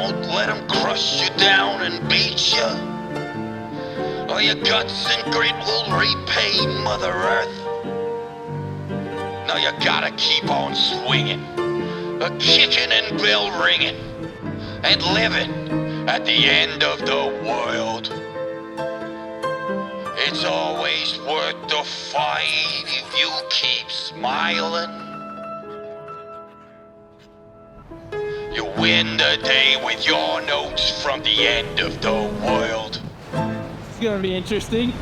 won't let them crush you down and beat you. Or your guts and grit will repay Mother Earth. Now you gotta keep on swinging, kicking and bell ringing, and living at the end of the world. It's always worth the fight if you keep smiling. You win the day with your notes from the end of the world. It's gonna be interesting.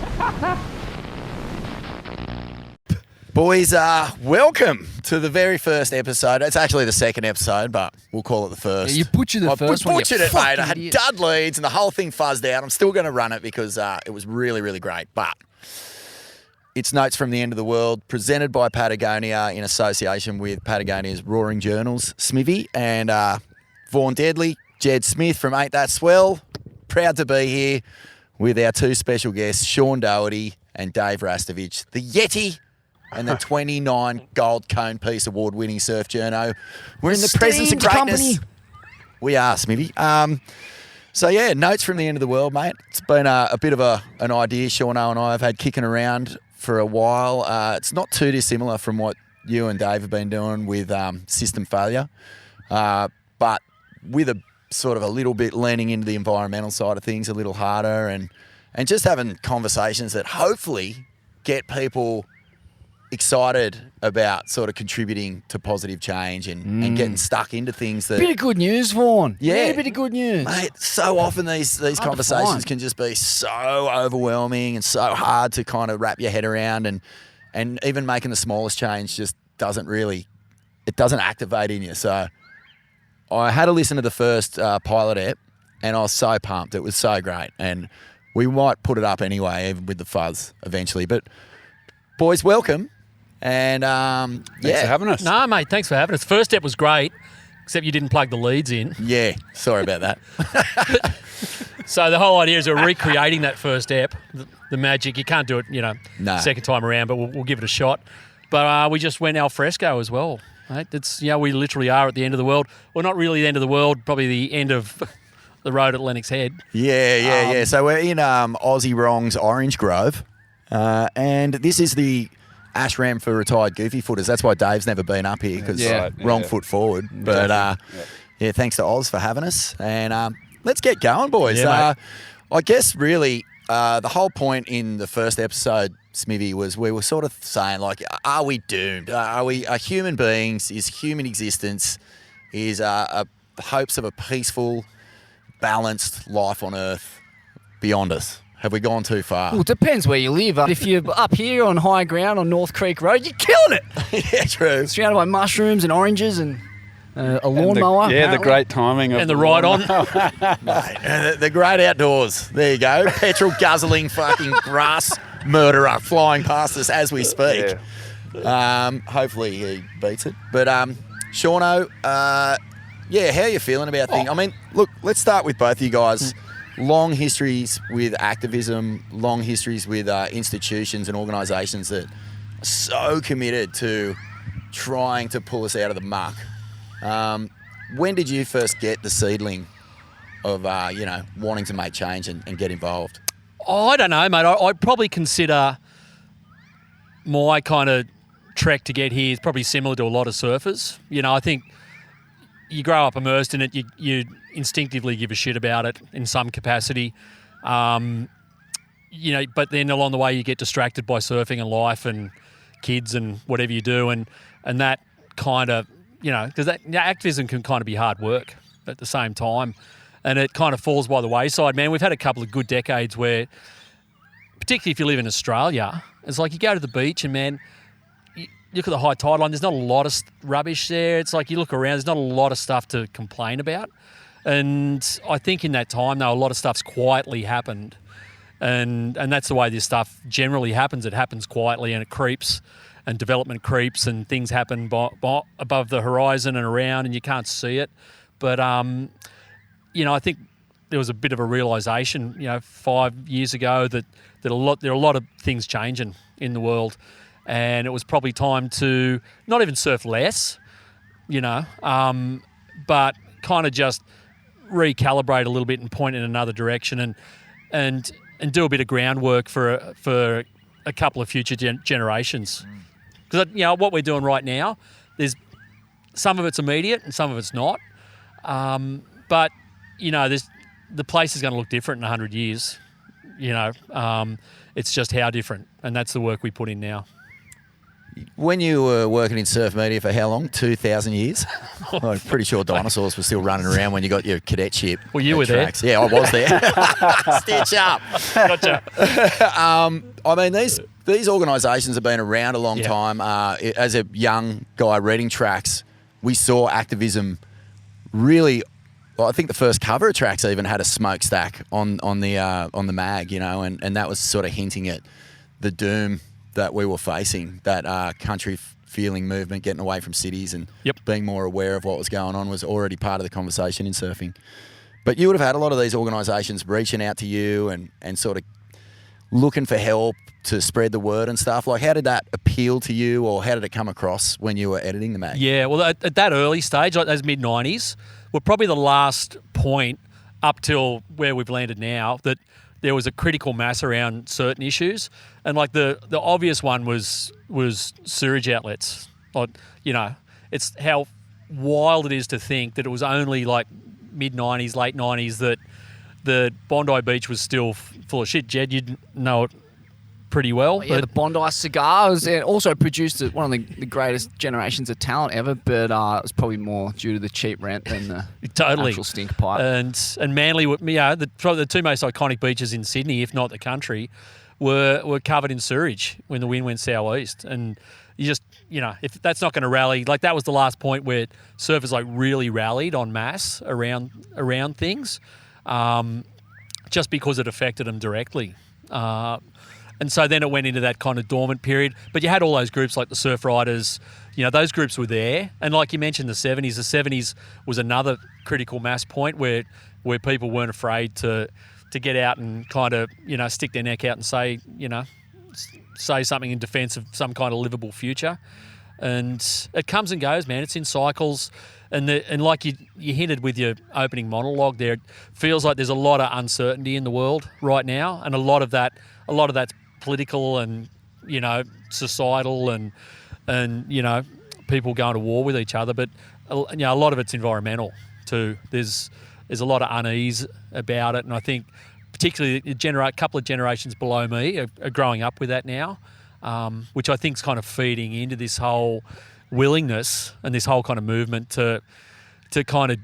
Boys, welcome to the very first episode. It's actually the second episode, but we'll call it the first. Yeah, you butchered the first one. Butchered it, mate. I had dud leads and the whole thing fuzzed out. I'm still going to run it because it was really, really great. But it's Notes from the End of the World, presented by Patagonia in association with Patagonia's Roaring Journals, Smiv, and Vaughan Deadly, Jed Smith from Ain't That Swell. Proud to be here with our two special guests, Sean Doherty and Dave Rastovich, the Yeti and the 29 Gold Cone Piece Award-winning surf journo. We're in the presence of greatness. Company. We are, Smivvy. So, yeah, Notes from the End of the World, mate. It's been a bit of an idea Seano and I have had kicking around for a while. It's not too dissimilar from what you and Dave have been doing with system failure, but with a sort of a little bit leaning into the environmental side of things a little harder and just having conversations that hopefully get people excited about sort of contributing to positive change and getting stuck into things that... Bit of good news, Vaughan. Yeah. A bit of good news. Mate, so often these conversations can just be so overwhelming and so hard to kind of wrap your head around and even making the smallest change just doesn't activate in you. So I had to listen to the first pilot ep and I was so pumped. It was so great. And we might put it up anyway, even with the fuzz eventually. But boys, welcome. And Thanks for having us. No, mate, thanks for having us. First step was great, except you didn't plug the leads in. Yeah, sorry about that. So the whole idea is we're recreating that first step, the magic. You can't do it, second time around, but we'll give it a shot. But we just went al fresco as well. Right? It's we literally are at the end of the world. Well, not really the end of the world, probably the end of the road at Lennox Head. Yeah. So we're in Aussie Wrong's Orange Grove, and this is the ashram for retired goofy footers. That's why Dave's never been up here because wrong foot forward. But thanks to Oz for having us. And let's get going, boys. Yeah, I guess really the whole point in the first episode, Smithy, was we were sort of saying, like, are we doomed? Are human beings? Is human existence? Is hopes of a peaceful, balanced life on Earth beyond us? Have we gone too far? Well, it depends where you live. If you're up here on high ground on North Creek Road, you're killing it. Yeah, true. Surrounded by mushrooms and oranges and a lawnmower. The great timing of And the ride-on. Mate, the great outdoors. There you go. Petrol guzzling fucking grass murderer flying past us as we speak. Yeah. Hopefully he beats it. But Seano, how are you feeling about things? I mean, look, let's start with both of you guys. Long histories with activism, long histories with institutions and organisations that are so committed to trying to pull us out of the muck. When did you first get the seedling of, wanting to make change and get involved? Oh, I don't know, mate. I'd probably consider my kind of trek to get here is probably similar to a lot of surfers. I think you grow up immersed in it, you instinctively give a shit about it in some capacity. But then along the way you get distracted by surfing and life and kids and whatever you do. And that kind of, because that activism can kind of be hard work at the same time. And it kind of falls by the wayside, man. We've had a couple of good decades where, particularly if you live in Australia, it's like you go to the beach and, man, you look at the high tide line, there's not a lot of rubbish there. It's like you look around, there's not a lot of stuff to complain about. And I think in that time, though, a lot of stuff's quietly happened. And that's the way this stuff generally happens. It happens quietly and it creeps and development creeps and things happen above the horizon and around and you can't see it. But, I think there was a bit of a realisation, 5 years ago that there are a lot of things changing in the world. And it was probably time to not even surf less, but kind of just recalibrate a little bit and point in another direction and do a bit of groundwork for a couple of future generations. Because what we're doing right now, there's some of it's immediate and some of it's not. But the place is going to look different in 100 years. It's just how different, and that's the work we put in now. When you were working in surf media for how long? 2,000 years? I'm pretty sure dinosaurs were still running around when you got your cadetship. Well, you were tracks. there. Yeah, I was there. Stitch up. Gotcha. I mean, these organisations have been around a long time. As a young guy reading tracks, we saw Activism really. Well, I think the first cover of tracks even had a smokestack on the mag, and that was sort of hinting at the doom that we were facing, that country feeling movement, getting away from cities and being more aware of what was going on was already part of the conversation in surfing. But you would have had a lot of these organisations reaching out to you and sort of looking for help to spread the word and stuff. Like, how did that appeal to you, or how did it come across when you were editing the mag? Yeah, well, at that early stage, like those mid-90s, were probably the last point up till where we've landed now that there was a critical mass around certain issues. And like the obvious one was sewage outlets. Like, it's how wild it is to think that it was only like mid-90s, late 90s that the Bondi Beach was still full of shit. Jed, you'd know it pretty well. Yeah, the Bondi cigars, and also produced one of the greatest generations of talent ever, but it was probably more due to the cheap rent than the actual stink pipe. And Manly, the two most iconic beaches in Sydney, if not the country, were covered in sewage when the wind went southeast. And you just, if that's not going to rally, like that was the last point where surfers like really rallied en masse around things, just because it affected them directly. And so then it went into that kind of dormant period. But you had all those groups like the Surf Riders, those groups were there. And like you mentioned, the 70s was another critical mass point where people weren't afraid to get out and kind of, stick their neck out and say something in defence of some kind of livable future. And it comes and goes, man. It's in cycles. And like you hinted with your opening monologue there, it feels like there's a lot of uncertainty in the world right now. And a lot of that's political and societal and people going to war with each other, but a lot of it's environmental too. There's a lot of unease about it, and I think particularly a couple of generations below me are growing up with that now, which I think is kind of feeding into this whole willingness and this whole kind of movement to kind of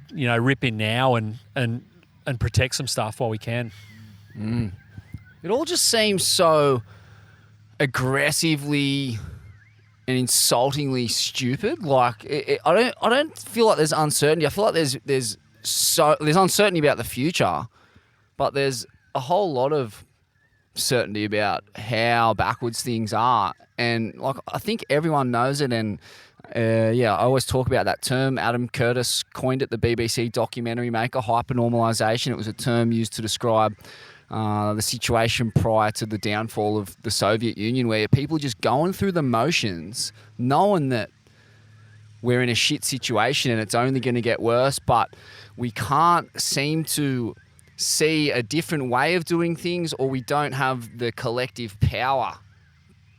rip in now and protect some stuff while we can. It all just seems so aggressively and insultingly stupid. Like I don't feel like there's uncertainty. I feel like there's uncertainty about the future, but there's a whole lot of certainty about how backwards things are. And like I think everyone knows it. And I always talk about that term. Adam Curtis coined it, the BBC documentary maker, hypernormalisation. It was a term used to describe the situation prior to the downfall of the Soviet Union, where people just going through the motions, knowing that we're in a shit situation and it's only going to get worse, but we can't seem to see a different way of doing things, or we don't have the collective power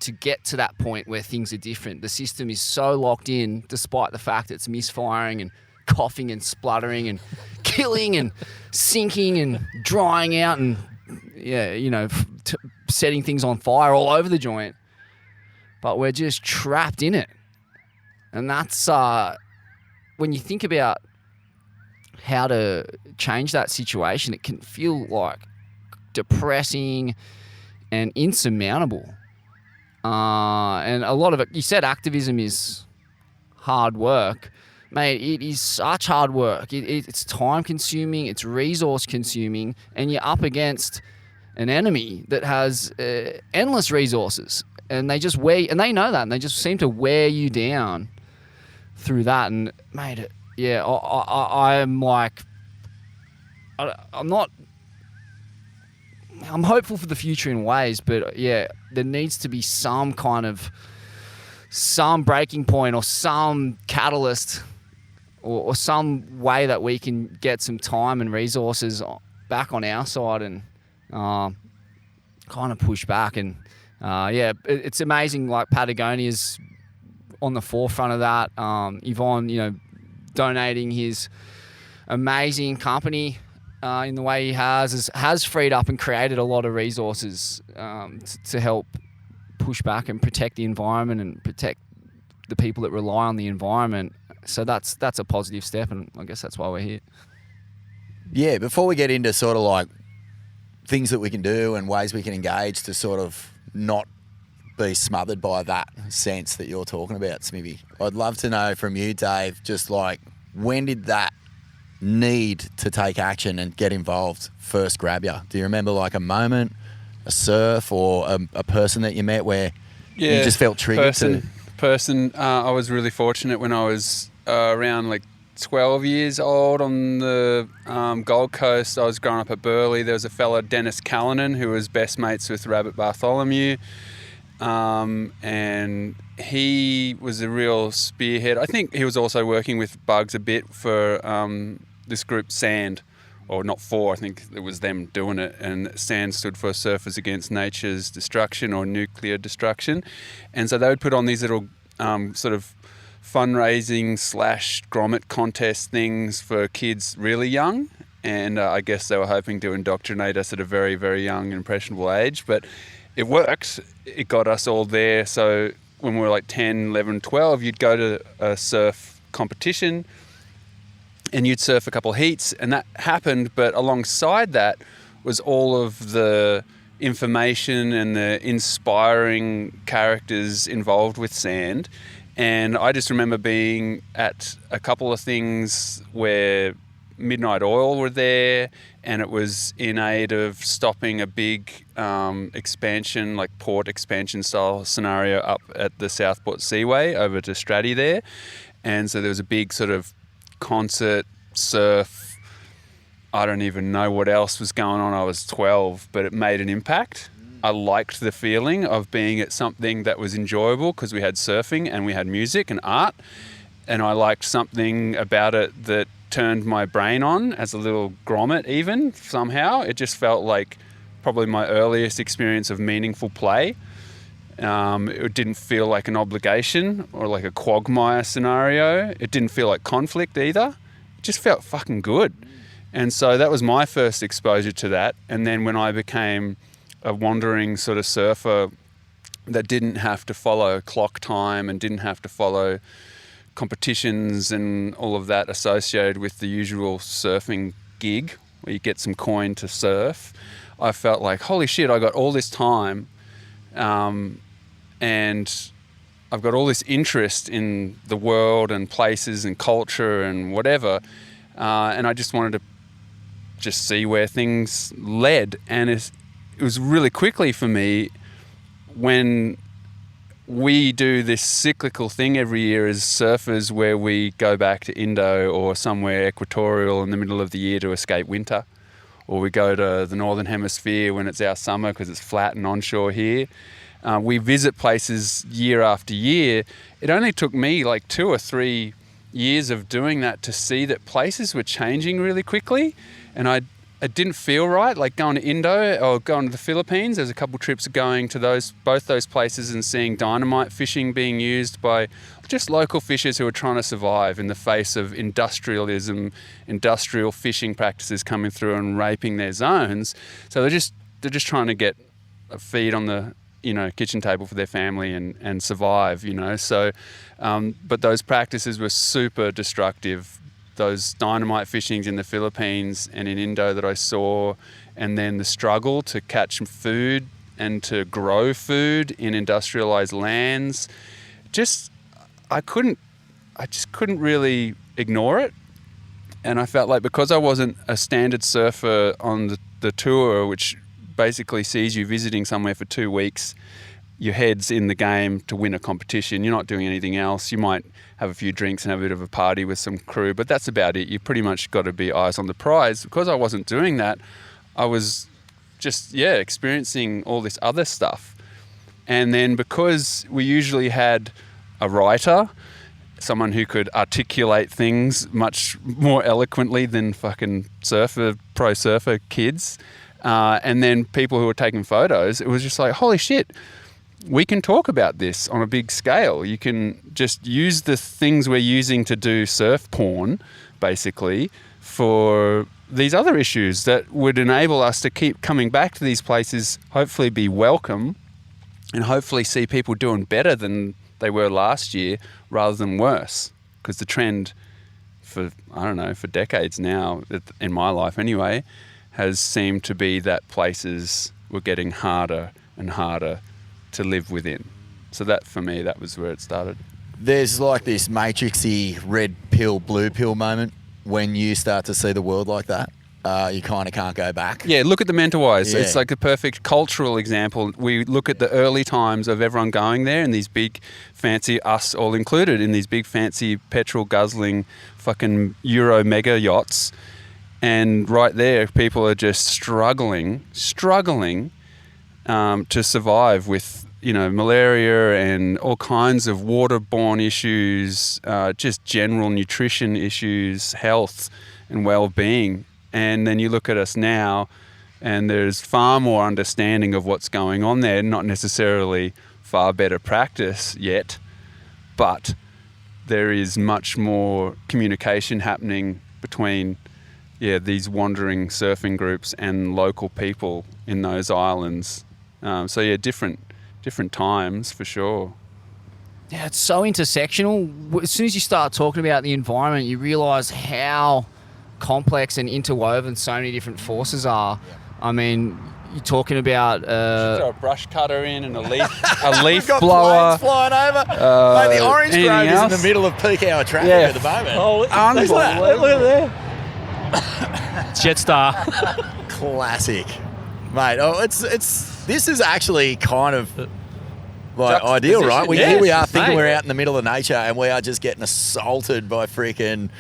to get to that point where things are different. The system is so locked in, despite the fact it's misfiring and coughing and spluttering and killing and sinking and drying out and setting things on fire all over the joint. But we're just trapped in it. And that's when you think about how to change that situation, it can feel like depressing and insurmountable. And a lot of it, you said activism is hard work. Mate, it is such hard work. It's time consuming, it's resource consuming, and you're up against an enemy that has endless resources. And they just they know that, and they just seem to wear you down through that. And mate, I'm hopeful for the future in ways, but there needs to be some breaking point or some catalyst or some way that we can get some time and resources back on our side and kind of push back. And it's amazing. Like Patagonia's on the forefront of that. Yvonne, donating his amazing company in the way he has freed up and created a lot of resources to help push back and protect the environment and protect the people that rely on the environment. So that's a positive step, and I guess that's why we're here. Yeah, before we get into sort of like things that we can do and ways we can engage to sort of not be smothered by that sense that you're talking about, Smivvy, I'd love to know from you, Dave, just like when did that need to take action and get involved first grab you? Do you remember like a moment, a surf, or a person that you met where you just felt triggered? I was really fortunate when I was around like 12 years old on the Gold Coast. I was growing up at Burleigh. There was a fella, Dennis Callanan, who was best mates with Rabbit Bartholomew. And he was a real spearhead. I think he was also working with Bugs a bit for this group SAND, or not for, I think it was them doing it. And SAND stood for Surfers Against Nature's Destruction or Nuclear Destruction. And so they would put on these little sort of fundraising / grommet contest things for kids really young. And I guess they were hoping to indoctrinate us at a very, very young, impressionable age. But it worked. It got us all there. So when we were like 10, 11, 12, you'd go to a surf competition and you'd surf a couple heats, and that happened. But alongside that was all of the information and the inspiring characters involved with sand. And I just remember being at a couple of things where Midnight Oil were there, and it was in aid of stopping a big expansion, like port expansion style scenario up at the Southport Seaway over to Stratty there. And so there was a big sort of concert, surf, I don't even know what else was going on. I was 12, but it made an impact. I liked the feeling of being at something that was enjoyable because we had surfing and we had music and art. And I liked something about it that turned my brain on as a little grommet even, somehow. It just felt like probably my earliest experience of meaningful play. It didn't feel like an obligation or like a quagmire scenario. It didn't feel like conflict either. It just felt fucking good. And so that was my first exposure to that. And then when I became a wandering sort of surfer that didn't have to follow clock time and didn't have to follow competitions and all of that associated with the usual surfing gig where you get some coin to surf, I felt like, holy shit, I got all this time and I've got all this interest in the world and places and culture and whatever, and I just wanted to just see where things led. And it was really quickly for me when we do this cyclical thing every year as surfers where we go back to Indo or somewhere equatorial in the middle of the year to escape winter, or we go to the Northern Hemisphere when it's our summer because it's flat and onshore here. We visit places year after year. It only took me like 2 or 3 years of doing that to see that places were changing really quickly, and it didn't feel right, like going to Indo or going to the Philippines. There's a couple trips going to both those places and seeing dynamite fishing being used by just local fishers who are trying to survive in the face of industrialism, industrial fishing practices coming through and raping their zones. So they're just trying to get a feed on the kitchen table for their family and survive. So, but those practices were super destructive. Those dynamite fishings in the Philippines and in Indo that I saw, and then the struggle to catch food and to grow food in industrialized lands, I just couldn't really ignore it. And I felt like because I wasn't a standard surfer on the tour, which basically sees you visiting somewhere for 2 weeks, your head's in the game to win a competition. You're not doing anything else. You might have a few drinks and have a bit of a party with some crew, but that's about it. You pretty much got to be eyes on the prize. Because I wasn't doing that, I was just, experiencing all this other stuff. And then because we usually had a writer, someone who could articulate things much more eloquently than fucking pro surfer kids. And then people who were taking photos, it was just like, holy shit, we can talk about this on a big scale. You can just use the things we're using to do surf porn, basically, for these other issues that would enable us to keep coming back to these places, hopefully be welcome, and hopefully see people doing better than they were last year rather than worse. Because the trend for decades now, in my life anyway, has seemed to be that places were getting harder and harder to live within. So that, for me, that was where it started. There's like this matrixy red pill, blue pill moment when you start to see the world like that. You kind of can't go back. Yeah, look at the Mentawais. Yeah. It's like a perfect cultural example. We look at the early times of everyone going there in these big, fancy, us all included, in these big, fancy, petrol-guzzling fucking Euro mega yachts. And right there, people are just struggling to survive with, malaria and all kinds of waterborne issues, just general nutrition issues, health and well-being. And then you look at us now, and there's far more understanding of what's going on there, not necessarily far better practice yet, but there is much more communication happening between these wandering surfing groups and local people in those islands. Different times for sure. Yeah, it's so intersectional. As soon as you start talking about the environment, you realise how complex and interwoven so many different forces are. Yeah. I mean, you're talking about throw a brush cutter in and a leaf We've got blower planes flying over. Mate, the orange grove is in the middle of peak hour traffic at the moment. Oh, unbelievable. look at there. Jetstar. Classic, mate. This is actually kind of like ideal, right? Here we are thinking we're out in the middle of nature, and we are just getting assaulted by freaking,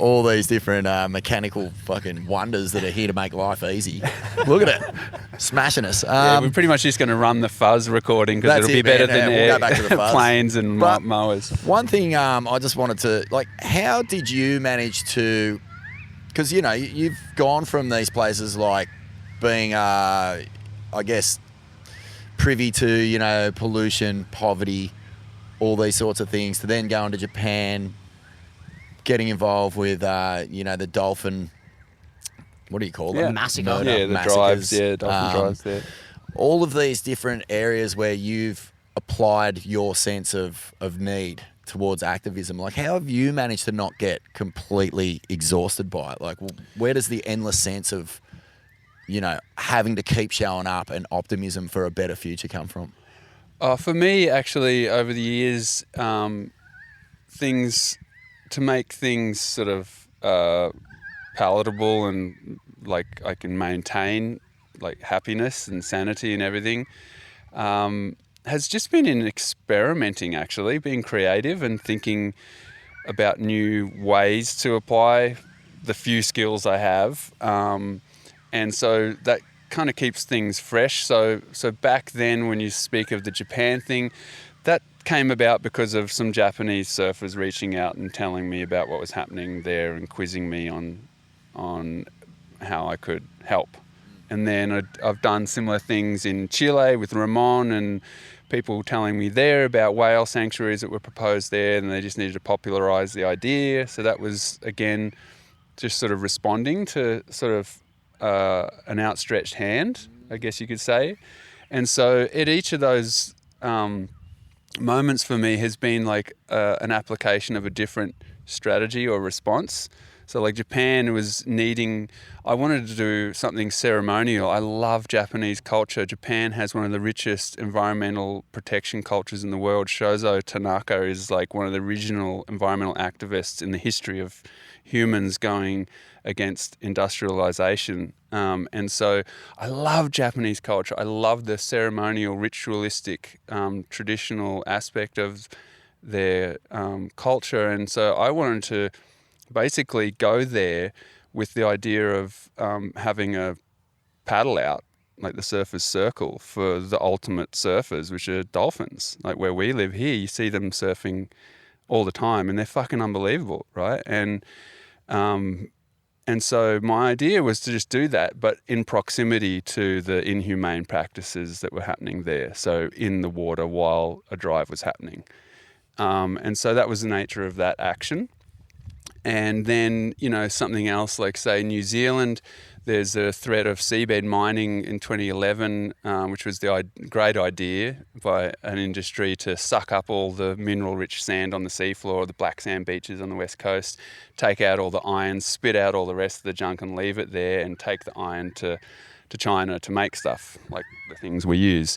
all these different mechanical fucking wonders that are here to make life easy. Look at it, smashing us. We're pretty much just going to run the fuzz recording because it'll be better than we'll go back to the fuzz. Planes and mowers. One thing I just wanted to, how did you manage to, because, you've gone from these places like being, I guess, privy to, pollution, poverty, all these sorts of things, to then going to Japan, getting involved with, the dolphin, what do you call them? Massacre. The massacres. drives, dolphin drives there. All of these different areas where you've applied your sense of need towards activism. How have you managed to not get completely exhausted by it? Where does the endless sense of, having to keep showing up and optimism for a better future come from? For me, actually, over the years, to make things sort of palatable and I can maintain happiness and sanity and everything, has just been in experimenting, actually, being creative and thinking about new ways to apply the few skills I have. And so that kind of keeps things fresh. So back then, when you speak of the Japan thing, that came about because of some Japanese surfers reaching out and telling me about what was happening there and quizzing me on how I could help. And then I've done similar things in Chile with Ramon and people telling me there about whale sanctuaries that were proposed there, and they just needed to popularise the idea. So that was, again, just sort of responding to sort of an outstretched hand, I guess you could say. And so at each of those moments for me has been an application of a different strategy or response. So Japan was I wanted to do something ceremonial. I love Japanese culture. Japan has one of the richest environmental protection cultures in the world. Shozo Tanaka is one of the original environmental activists in the history of humans going against industrialization. And so I love Japanese culture. I love the ceremonial, ritualistic, traditional aspect of their culture. And so I wanted to basically go there with the idea of having a paddle out, the surfers' circle for the ultimate surfers, which are dolphins. Where we live here, you see them surfing all the time, and they're fucking unbelievable, right? And so my idea was to just do that, but in proximity to the inhumane practices that were happening there. So in the water while a drive was happening. And so that was the nature of that action. And then, something else like, say, New Zealand, there's a threat of seabed mining in 2011, which was the great idea by an industry to suck up all the mineral-rich sand on the seafloor, the black sand beaches on the west coast, take out all the iron, spit out all the rest of the junk and leave it there, and take the iron to China to make stuff like the things we use.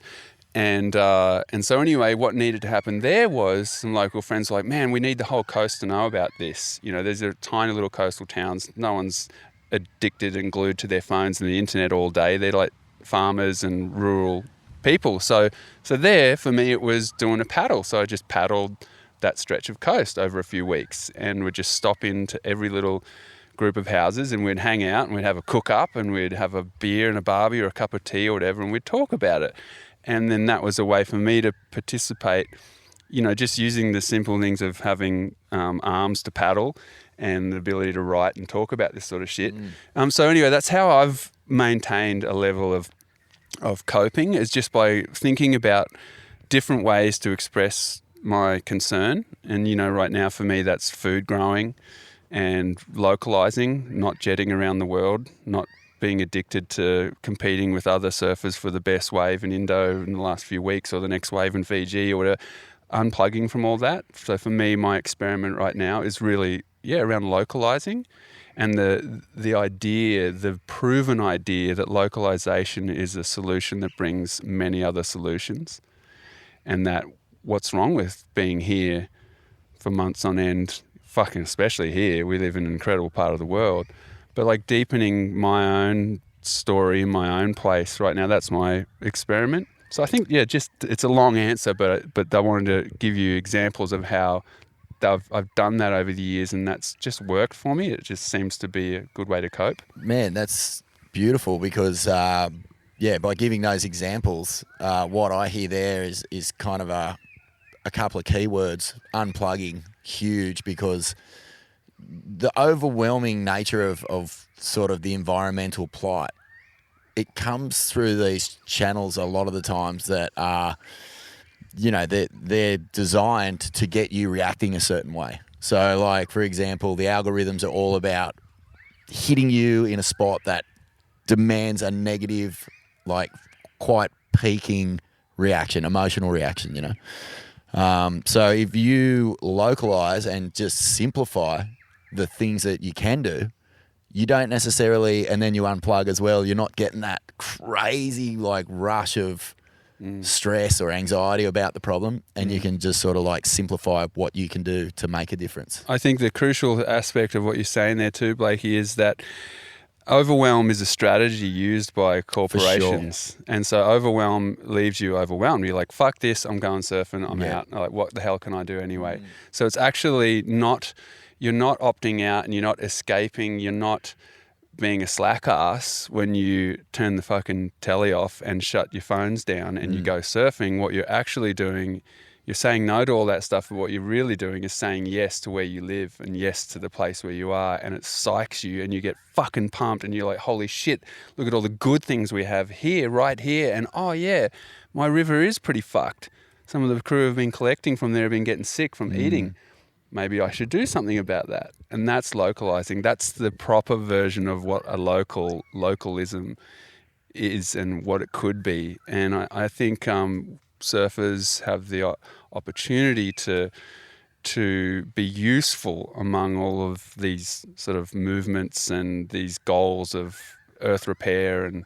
And so anyway, what needed to happen there was some local friends were like, man, we need the whole coast to know about this. There's a tiny little coastal towns. No one's addicted and glued to their phones and the internet all day. They're like farmers and rural people. So there, for me, it was doing a paddle. So I just paddled that stretch of coast over a few weeks and would just stop into every little group of houses and we'd hang out and we'd have a cook up and we'd have a beer and a barbie or a cup of tea or whatever and we'd talk about it. And then that was a way for me to participate, just using the simple things of having arms to paddle and the ability to write and talk about this sort of shit. So anyway, that's how I've maintained a level of coping, is just by thinking about different ways to express my concern. And, right now for me, that's food growing and localizing, not jetting around the world, not being addicted to competing with other surfers for the best wave in Indo in the last few weeks or the next wave in Fiji or whatever, unplugging from all that. So for me, my experiment right now is really, around localizing and the idea, the proven idea that localization is a solution that brings many other solutions, and that what's wrong with being here for months on end, fucking especially here, we live in an incredible part of the world, but like deepening my own story in my own place right now, that's my experiment. So I think, it's a long answer, but I wanted to give you examples of how I've done that over the years, and that's just worked for me. It just seems to be a good way to cope. Man, that's beautiful because, by giving those examples, what I hear there is kind of a couple of keywords. Unplugging, huge, because the overwhelming nature of sort of the environmental plight, it comes through these channels a lot of the times that are, they're designed to get you reacting a certain way. So like, for example, the algorithms are all about hitting you in a spot that demands a negative, like quite peaking reaction, emotional reaction, So if you localize and just simplify the things that you can do, you don't necessarily, and then you unplug as well, you're not getting that crazy like rush of stress or anxiety about the problem, and you can just sort of like simplify what you can do to make a difference. I think the crucial aspect of what you're saying there too, Blakey, is that overwhelm is a strategy used by corporations. For sure. And so overwhelm leaves you overwhelmed. You're like, fuck this, I'm going surfing, I'm out. Like, what the hell can I do anyway? So it's actually you're not opting out and you're not escaping, you're not being a slack ass when you turn the fucking telly off and shut your phones down and you go surfing. What you're actually doing, you're saying no to all that stuff, but what you're really doing is saying yes to where you live and yes to the place where you are, and it psychs you and you get fucking pumped and you're like, holy shit, look at all the good things we have here, right here, and oh yeah, my river is pretty fucked. Some of the crew have been collecting from there, have been getting sick from eating. Maybe I should do something about that. And that's localizing. That's the proper version of what a localism is and what it could be. And I think surfers have the opportunity to be useful among all of these sort of movements and these goals of earth repair and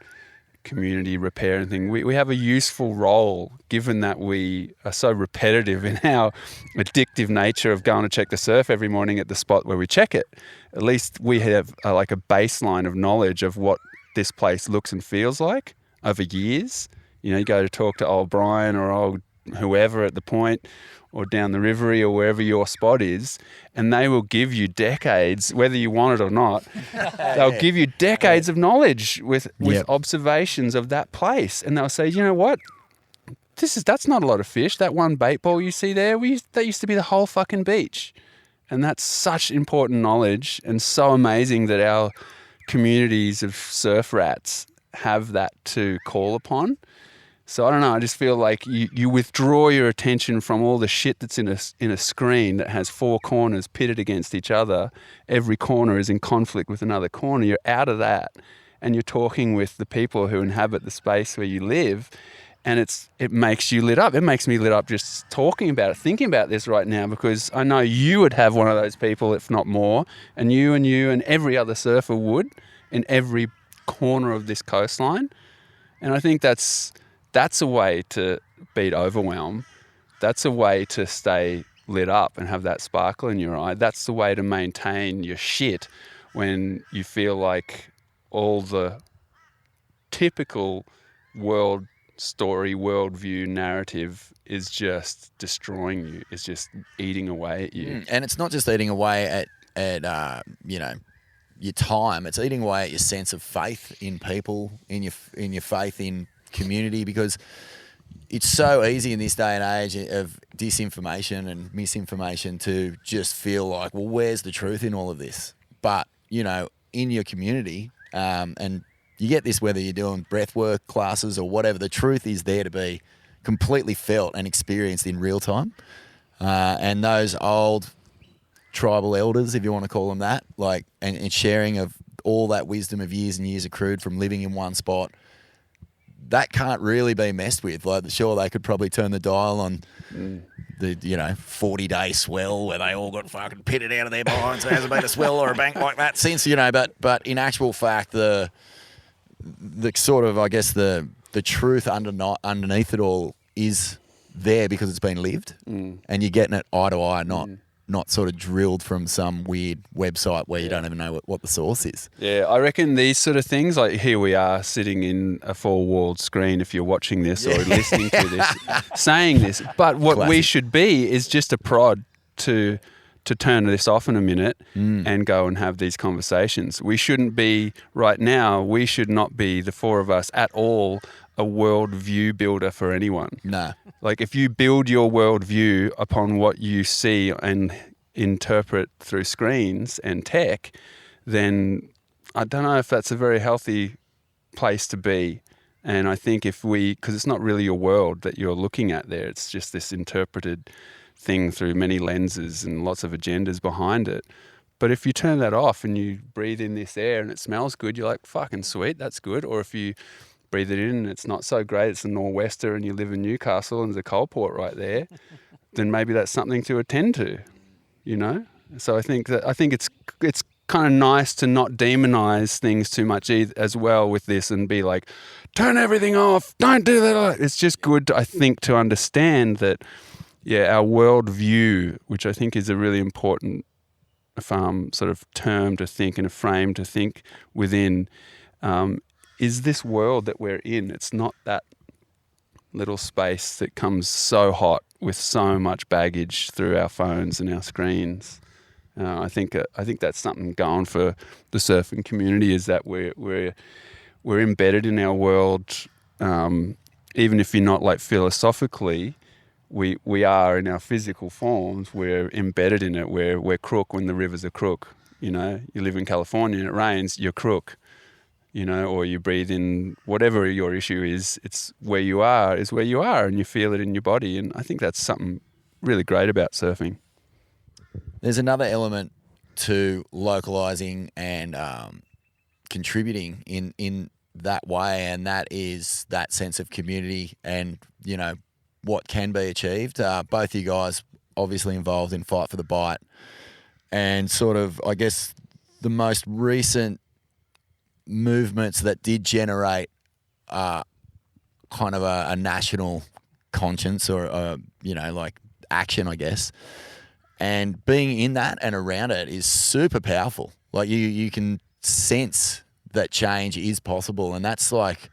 community repair and thing. We have a useful role, given that we are so repetitive in our addictive nature of going to check the surf every morning at the spot where we check it. At least we have like a baseline of knowledge of what this place looks and feels like over years. You go to talk to old Brian or old whoever at the point or down the rivery or wherever your spot is, and they will give you decades, whether you want it or not, they'll give you decades of knowledge with observations of that place. And they'll say, you know what? that's not a lot of fish. That one bait ball you see there, that used to be the whole fucking beach. And that's such important knowledge, and so amazing that our communities of surf rats have that to call upon. So I don't know, I just feel like you withdraw your attention from all the shit that's in a screen that has four corners pitted against each other. Every corner is in conflict with another corner. You're out of that, and you're talking with the people who inhabit the space where you live, and it makes you lit up. It makes me lit up just talking about it, thinking about this right now, because I know you would have one of those people, if not more, and you and every other surfer would in every corner of this coastline. And I think that's a way to beat overwhelm. That's a way to stay lit up and have that sparkle in your eye. That's the way to maintain your shit when you feel like all the typical world story, worldview, narrative is just destroying you. It's just eating away at you. And it's not just eating away at your time. It's eating away at your sense of faith in people, in your faith in community, because it's so easy in this day and age of disinformation and misinformation to just feel like, well, where's the truth in all of this? But, in your community, and you get this whether you're doing breathwork classes or whatever, the truth is there to be completely felt and experienced in real time. And those old tribal elders, if you want to call them that, like, and sharing of all that wisdom of years and years accrued from living in one spot, that can't really be messed with. Like, sure, they could probably turn the dial on the 40-day swell where they all got fucking pitted out of their minds. There hasn't been a swell or a bank like that since, but in actual fact, the sort of, I guess, the truth underneath it all is there because it's been lived, and you're getting it eye to eye, not sort of drilled from some weird website where you don't even know what the source is. Yeah, I reckon these sort of things, like here we are sitting in a four-walled screen if you're watching this or listening to this, saying this. But what we should be is just a prod to turn this off in a minute and go and have these conversations. We shouldn't be, right now, we should not be, the four of us, at all a world view builder for anyone. No. Like, if you build your world view upon what you see and interpret through screens and tech, then I don't know if that's a very healthy place to be. And I think because it's not really your world that you're looking at there, it's just this interpreted thing through many lenses and lots of agendas behind it. But if you turn that off and you breathe in this air and it smells good, you're like, fucking sweet, that's good. Or if you breathe it in and it's not so great, it's a nor'wester and you live in Newcastle and there's a coal port right there, then maybe that's something to attend to, So I think it's kind of nice to not demonize things too much as well with this and be like, turn everything off, don't do that. It's just good, I think, to understand that, our world view, which I think is a really important sort of term to think and a frame to think within, is this world that we're in. It's not that little space that comes so hot with so much baggage through our phones and our screens. I think that's something going for the surfing community, is that we're embedded in our world, even if you're not like philosophically. We are in our physical forms. We're embedded in it. We're crook when the rivers are crook. You live in California and it rains, you're crook. Or you breathe in, whatever your issue is, it's where you are is where you are, and you feel it in your body. And I think that's something really great about surfing. There's another element to localizing and contributing in that way, and that is that sense of community and, what can be achieved. Both you guys obviously involved in Fight for the Bite, and sort of, I guess, the most recent movements that did generate kind of a national conscience or, like action, I guess. And being in that and around it is super powerful. Like you can sense that change is possible. And that's like,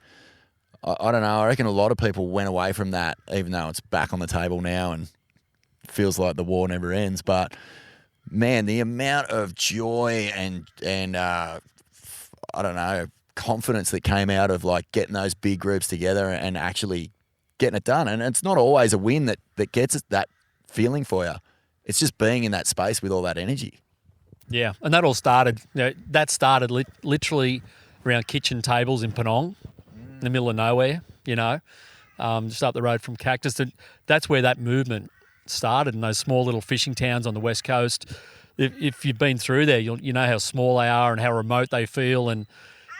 I don't know, I reckon a lot of people went away from that, even though it's back on the table now and feels like the war never ends. But man, the amount of joy and I don't know, confidence that came out of like getting those big groups together and actually getting it done. And it's not always a win that gets it, that feeling for you. It's just being in that space with all that energy. Yeah, and that all started. That started literally around kitchen tables in Penong, in the middle of nowhere. Just up the road from Cactus. And that's where that movement started. In those small little fishing towns on the west coast. If you've been through there, you know how small they are and how remote they feel. And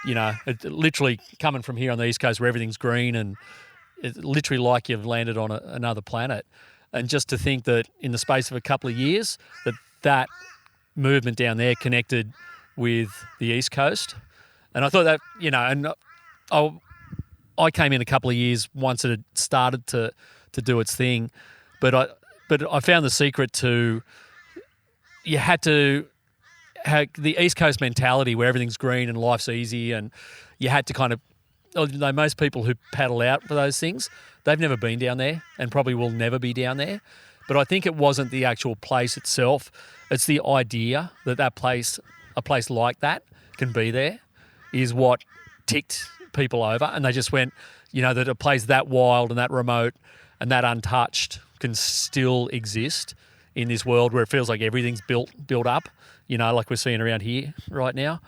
it literally coming from here on the east coast where everything's green and it's literally like you've landed on another planet. And just to think that in the space of a couple of years, that movement down there connected with the East Coast. And I thought that, and I came in a couple of years once it had started to do its thing. But I found the secret to, you had to have the East Coast mentality where everything's green and life's easy, and you had to kind of, most people who paddle out for those things, they've never been down there and probably will never be down there. But I think it wasn't the actual place itself. It's the idea that a place like that can be there is what ticked people over. And they just went, that a place that wild and that remote and that untouched can still exist in this world where it feels like everything's built up, like we're seeing around here right now.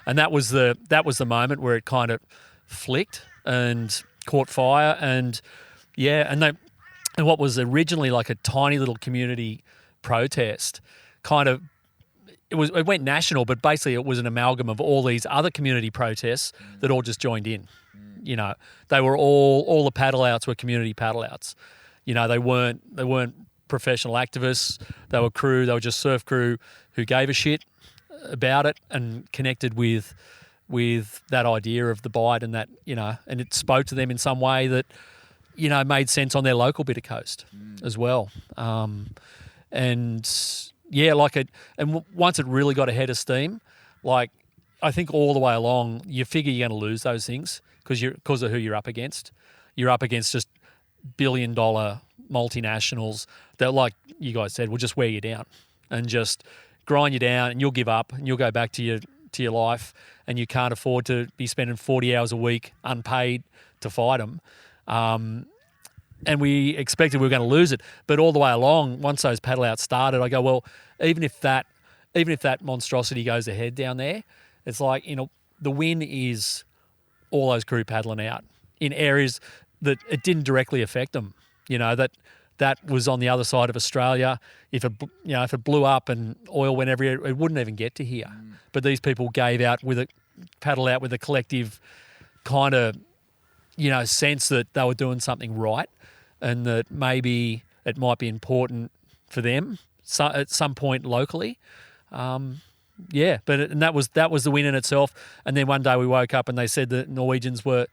And that was the moment where it kind of flicked and caught fire. And and what was originally like a tiny little community protest it went national, but basically it was an amalgam of all these other community protests that all just joined in. They were all the paddle outs were community paddle outs. They weren't professional activists. They were just surf crew who gave a shit about it and connected with that idea of the bite and that, and it spoke to them in some way that, made sense on their local bit of coast as well. And once it really got ahead of steam, like I think all the way along, you figure you're going to lose those things because of who you're up against. You're up against just billion-dollar multinationals that, like you guys said, will just wear you down and just grind you down, and you'll give up and you'll go back to your life, and you can't afford to be spending 40 hours a week unpaid to fight them. And we expected we were going to lose it, but all the way along, once those paddle outs started, I go, well, even if that monstrosity goes ahead down there, it's like, the win is all those crew paddling out in areas that it didn't directly affect them. That was on the other side of Australia. If it blew up and oil went everywhere, it wouldn't even get to here. But these people paddle out with a collective kind of, sense that they were doing something right, and that maybe it might be important for them at some point locally. But that was the win in itself. And then one day we woke up and they said that Norwegians were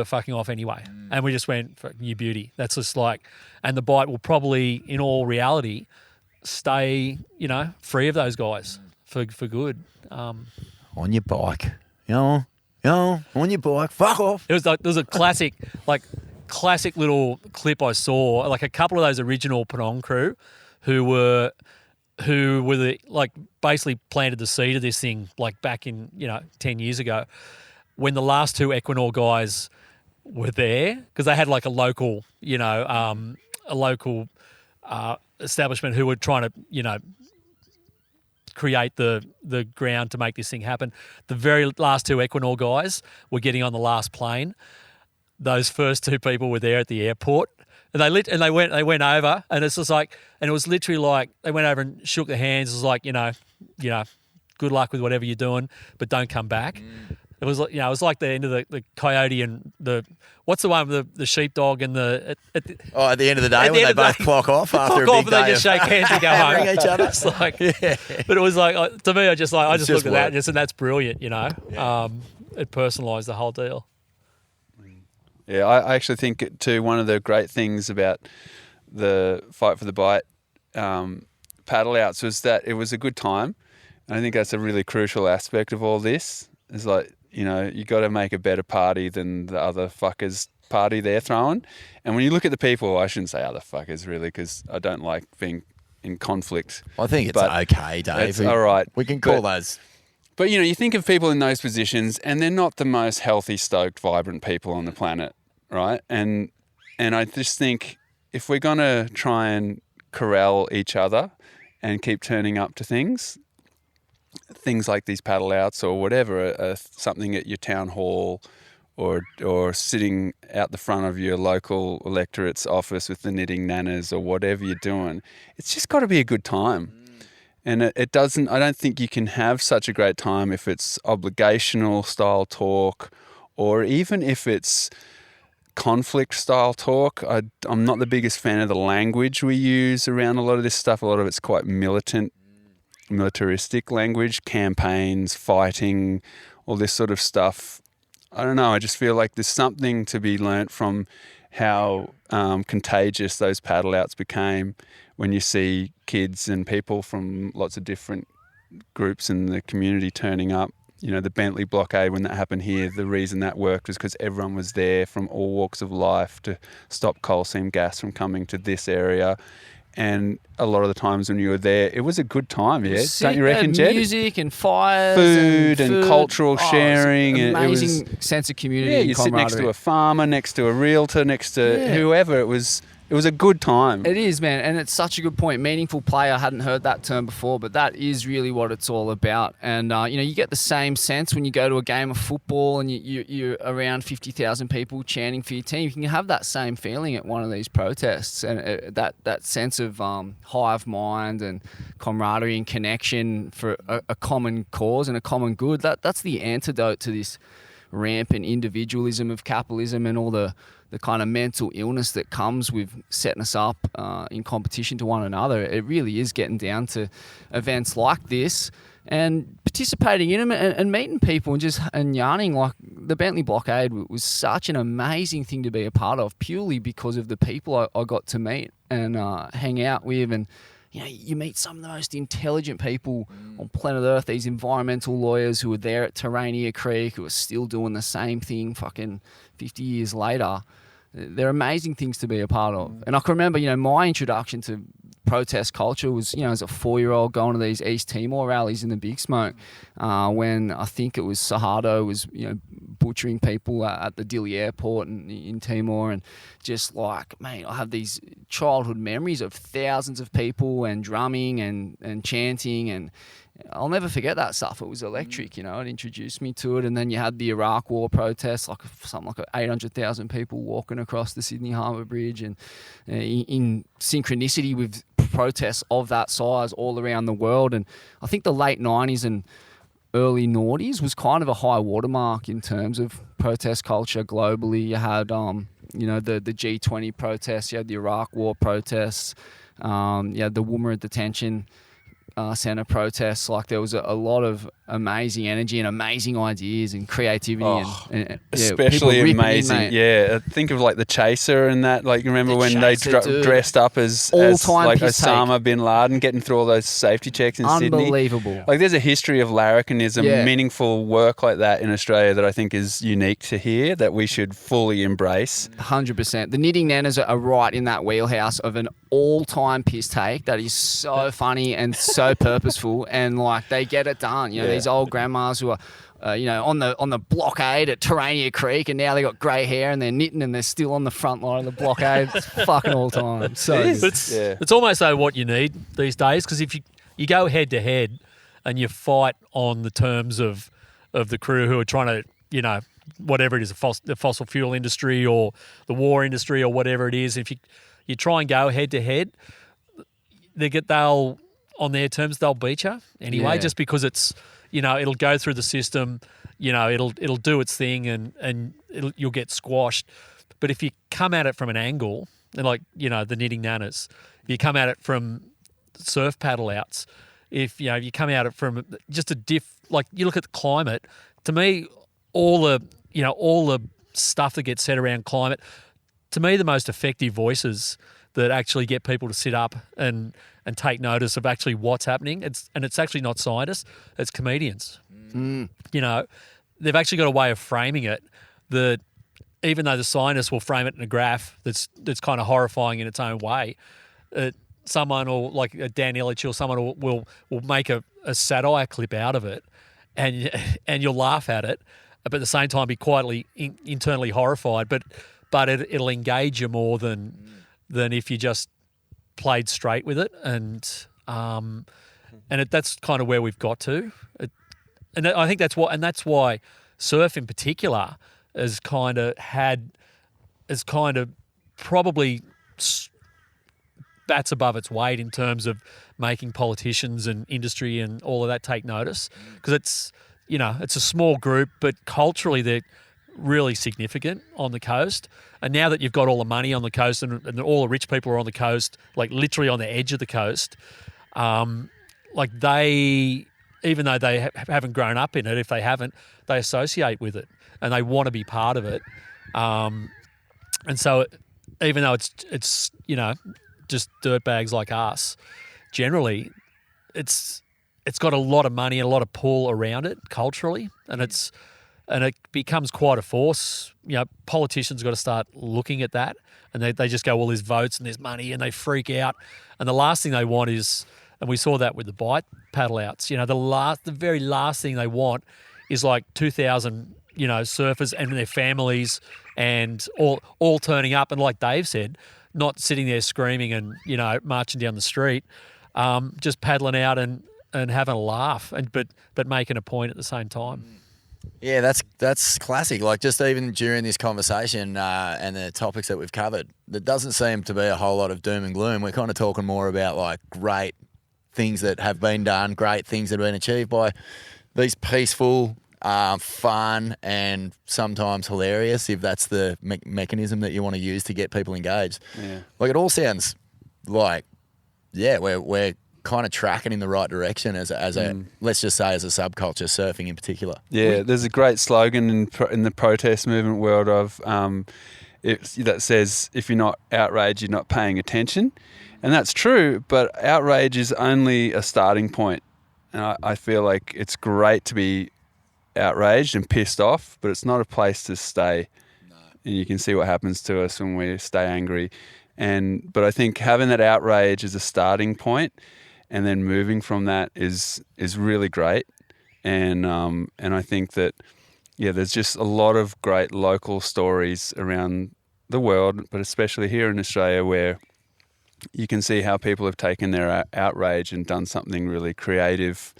fucking off anyway. And we just went, you beauty. That's just like, and the bite will probably, in all reality, stay, free of those guys for good. On your bike, on your bike, fuck off. There was a classic little clip I saw, like a couple of those original Penong crew who were basically planted the seed of this thing, like back in, 10 years ago, when the last two Equinor guys were there, because they had like a local establishment who were trying to, create the ground to make this thing happen. The very last two Equinor guys were getting on the last plane. Those first two people were there at the airport, and they went over, and it's just like, and it was literally like they went over and shook their hands. It was like, good luck with whatever you're doing, but don't come back. It was like, it was like the end of the coyote and what's the one with the sheepdog and at the end of the day when they both clock off after a big day. They just shake hands and go home. Ring each other. It's like, but it was like, to me, I just looked at that and that's brilliant, Yeah. It personalised the whole deal. Yeah, I actually think too, one of the great things about the Fight for the Bite paddle outs was that it was a good time. And I think that's a really crucial aspect of all this. It's like, you got to make a better party than the other fuckers party they're throwing. And when you look at the people, I shouldn't say other fuckers really, because I don't like being in conflict. I think it's okay, Dave. It's all right. We can call those. But, you think of people in those positions and they're not the most healthy, stoked, vibrant people on the planet, right? And And I just think if we're going to try and corral each other and keep turning up to things like these paddle outs or whatever, something at your town hall or sitting out the front of your local electorate's office with the knitting nanas or whatever you're doing, it's just got to be a good time. And it doesn't, I don't think you can have such a great time if it's obligational style talk or even if it's conflict style talk. I'm not the biggest fan of the language we use around a lot of this stuff. A lot of it's quite militaristic language, campaigns, fighting, all this sort of stuff. I don't know. I just feel like there's something to be learnt from how contagious those paddle outs became when you see kids and people from lots of different groups in the community turning up. You know, the Bentley blockade, when that happened here, the reason that worked was because everyone was there from all walks of life to stop coal seam gas from coming to this area. And a lot of the times when you were there, it was a good time, yeah? Don't you reckon, Jed? Music and fires. Food and cultural sharing. Amazing sense of community and you sit next camaraderie. to a farmer, next to a realtor, next to whoever. It was a good time. It is, man, and it's such a good point. Meaningful play, I hadn't heard that term before, but that is really what it's all about. And, you get the same sense when you go to a game of football and you're around 50,000 people chanting for your team. You can have that same feeling at one of these protests, and that sense of hive mind and camaraderie and connection for a common cause and a common good. That's the antidote to this rampant individualism of capitalism and all the kind of mental illness that comes with setting us up in competition to one another. It really is getting down to events like this and participating in them and meeting people and yarning. Like the Bentley blockade was such an amazing thing to be a part of, purely because of the people I got to meet and hang out with. And you meet some of the most intelligent people on planet Earth, these environmental lawyers who were there at Terania Creek, who are still doing the same thing fucking 50 years later. They're amazing things to be a part of. And I can remember, my introduction to protest culture was, as a 4-year-old going to these East Timor rallies in the Big Smoke when I think it was Suharto was, butchering people at the Dili airport in Timor. And just like, mate, I have these childhood memories of thousands of people and drumming and chanting, and I'll never forget that stuff. It was electric, it introduced me to it. And then you had the Iraq War protests, like something like 800,000 people walking across the Sydney Harbour Bridge, and in synchronicity with protests of that size all around the world. And I think the late 90s and early noughties was kind of a high watermark in terms of protest culture globally. You had, the G20 protests, you had the Iraq War protests, you had the Woomera detention centre protests. Like there was a lot of amazing energy and amazing ideas and creativity and especially people amazing. Think of like the Chaser and that. Like remember when Chaser, they dressed up as like Osama bin Laden, getting through all those safety checks in Sydney. Unbelievable. Like there's a history of larrikinism, meaningful work like that in Australia that I think is unique to here, that we should fully embrace. 100%. The Knitting Nanas are right in that wheelhouse of an all-time piss take that is so funny and so purposeful, and like they get it done. These old grandmas who are on the blockade at Terania Creek, and now they got grey hair and they're knitting and they're still on the front line of the blockade. It's fucking all time. So it's almost though what you need these days, because if you go head to head and you fight on the terms of the crew who are trying to whatever it is, the fossil fuel industry or the war industry or whatever it is, if you try and go head to head, they'll on their terms they'll beat you anyway, just because it's it'll go through the system, it'll do its thing and you'll get squashed. But if you come at it from an angle, and like the Knitting Nanas, if you come at it from surf paddle outs, if you come at it from just like you look at the climate, to me all the stuff that gets said around climate, to me the most effective voices that actually get people to sit up and take notice of actually what's happening. It's actually not scientists, it's comedians. They've actually got a way of framing it that even though the scientists will frame it in a graph that's kind of horrifying in its own way, someone or like Dan Illich or someone will make a satire clip out of it, and you'll laugh at it, but at the same time be quietly internally horrified. But but it'll engage you more than if you just played straight with it. And that's kind of where we've got to. I think that's why surf in particular has kind of probably bats above its weight in terms of making politicians and industry and all of that take notice, because it's a small group, but culturally they're really significant on the coast. And now that you've got all the money on the coast and all the rich people are on the coast, like literally on the edge of the coast, like they, even though they haven't grown up in it, if they haven't, they associate with it and they want to be part of it. And so even though it's just dirtbags like us, generally it's got a lot of money and a lot of pull around it culturally, and it becomes quite a force. Politicians got to start looking at that, and they just go, well, there's votes and there's money, and they freak out. And the last thing they want is, and we saw that with the bite paddle outs, the very last thing they want is like 2,000, surfers and their families and all turning up. And like Dave said, not sitting there screaming and, marching down the street, just paddling out and having a laugh, but making a point at the same time. Yeah, that's classic. Like, just even during this conversation and the topics that we've covered, there doesn't seem to be a whole lot of doom and gloom. We're kind of talking more about like great things that have been done, great things that have been achieved by these peaceful, fun, and sometimes hilarious, if that's the mechanism that you want to use to get people engaged. Yeah. Like, it all sounds like, we're kind of tracking in the right direction as a let's just say as a subculture, surfing in particular. Yeah, there's a great slogan in the protest movement world of that says, if you're not outraged, you're not paying attention. And that's true, but outrage is only a starting point. And I feel like it's great to be outraged and pissed off, but it's not a place to stay. No. And you can see what happens to us when we stay angry. But I think having that outrage as a starting point and then moving from that is really great. And I think that, there's just a lot of great local stories around the world, but especially here in Australia, where you can see how people have taken their outrage and done something really creative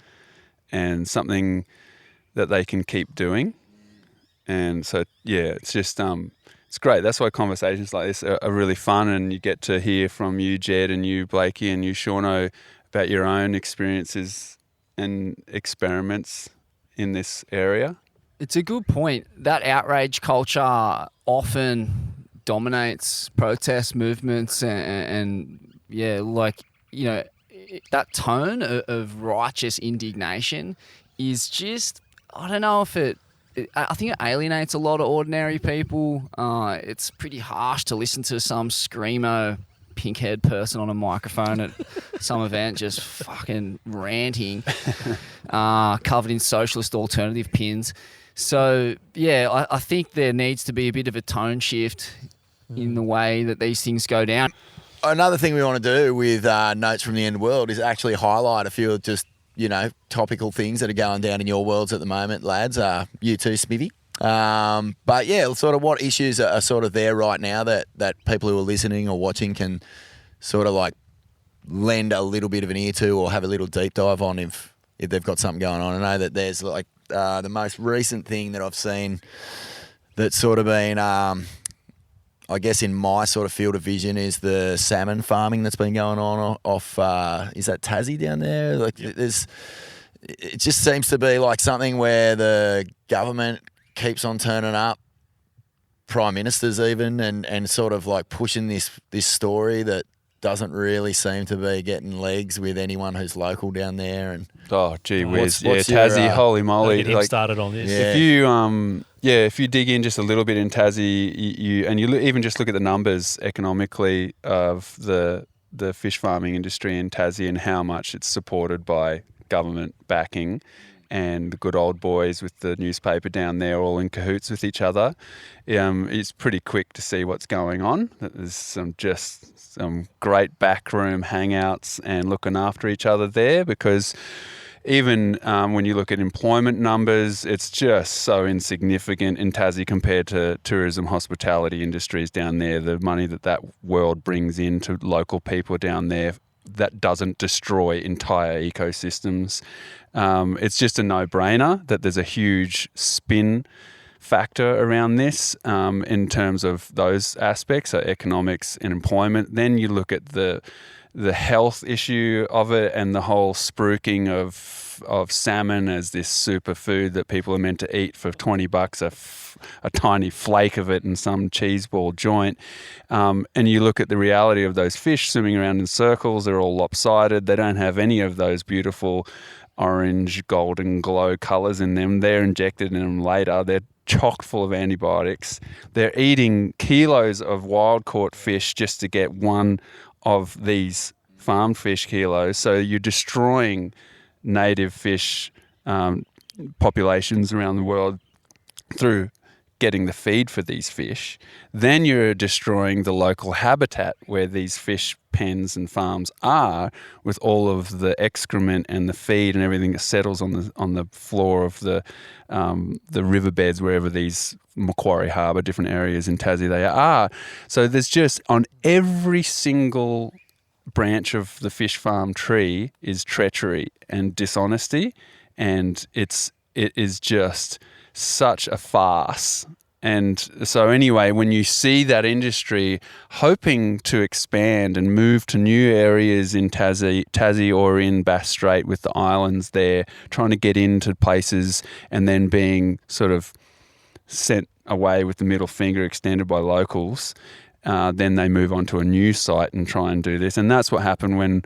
and something that they can keep doing. And so, it's just, it's great. That's why conversations like this are really fun, and you get to hear from you, Jed, and you, Blakey, and you, Seano, about your own experiences and experiments in this area. It's a good point. That outrage culture often dominates protest movements and that tone of righteous indignation is just, I don't know if I think it alienates a lot of ordinary people. It's pretty harsh to listen to some screamo pink-haired person on a microphone at some event just fucking ranting, covered in socialist alternative pins. So, I think there needs to be a bit of a tone shift in the way that these things go down. Another thing we want to do with Notes from the End World is actually highlight a few of just, topical things that are going down in your worlds at the moment, lads. You too, Smivy. But sort of what issues are sort of there right now that people who are listening or watching can sort of like lend a little bit of an ear to or have a little deep dive on if they've got something going on. I know that there's like the most recent thing that I've seen that's sort of been, I guess in my sort of field of vision, is the salmon farming that's been going on off, is that Tassie down there? Like, it just seems to be like something where the government keeps on turning up, prime ministers even, and sort of like pushing this story that doesn't really seem to be getting legs with anyone who's local down there. And oh, gee whiz, what's Tassie, your, holy moly! Get him started on this. Yeah. If you dig in just a little bit in Tassie, you even just look at the numbers economically of the fish farming industry in Tassie and how much it's supported by government backing, and the good old boys with the newspaper down there all in cahoots with each other. It's pretty quick to see what's going on. There's some great backroom hangouts and looking after each other there, because even when you look at employment numbers, it's just so insignificant in Tassie compared to tourism, hospitality industries down there. The money that world brings in to local people down there, that doesn't destroy entire ecosystems. It's just a no-brainer that there's a huge spin factor around this in terms of those aspects, so economics and employment. Then you look at the health issue of it and the whole spruiking of salmon as this superfood that people are meant to eat for $20 a tiny flake of it in some cheese ball joint. And you look at the reality of those fish swimming around in circles. They're all lopsided. They don't have any of those beautiful orange, golden glow colours in them. They're injected in them later. They're chock full of antibiotics. They're eating kilos of wild-caught fish just to get one of these farmed fish kilos. So you're destroying native fish populations around the world through getting the feed for these fish. Then you're destroying the local habitat where these fish pens and farms are, with all of the excrement and the feed and everything that settles on the floor of the riverbeds wherever these Macquarie Harbour, different areas in Tassie they are. So there's just on every single branch of the fish farm tree is treachery and dishonesty, and it is just such a farce. And so anyway, when you see that industry hoping to expand and move to new areas in Tassie or in Bass Strait with the islands there, trying to get into places and then being sort of sent away with the middle finger extended by locals, then they move on to a new site and try and do this. And that's what happened when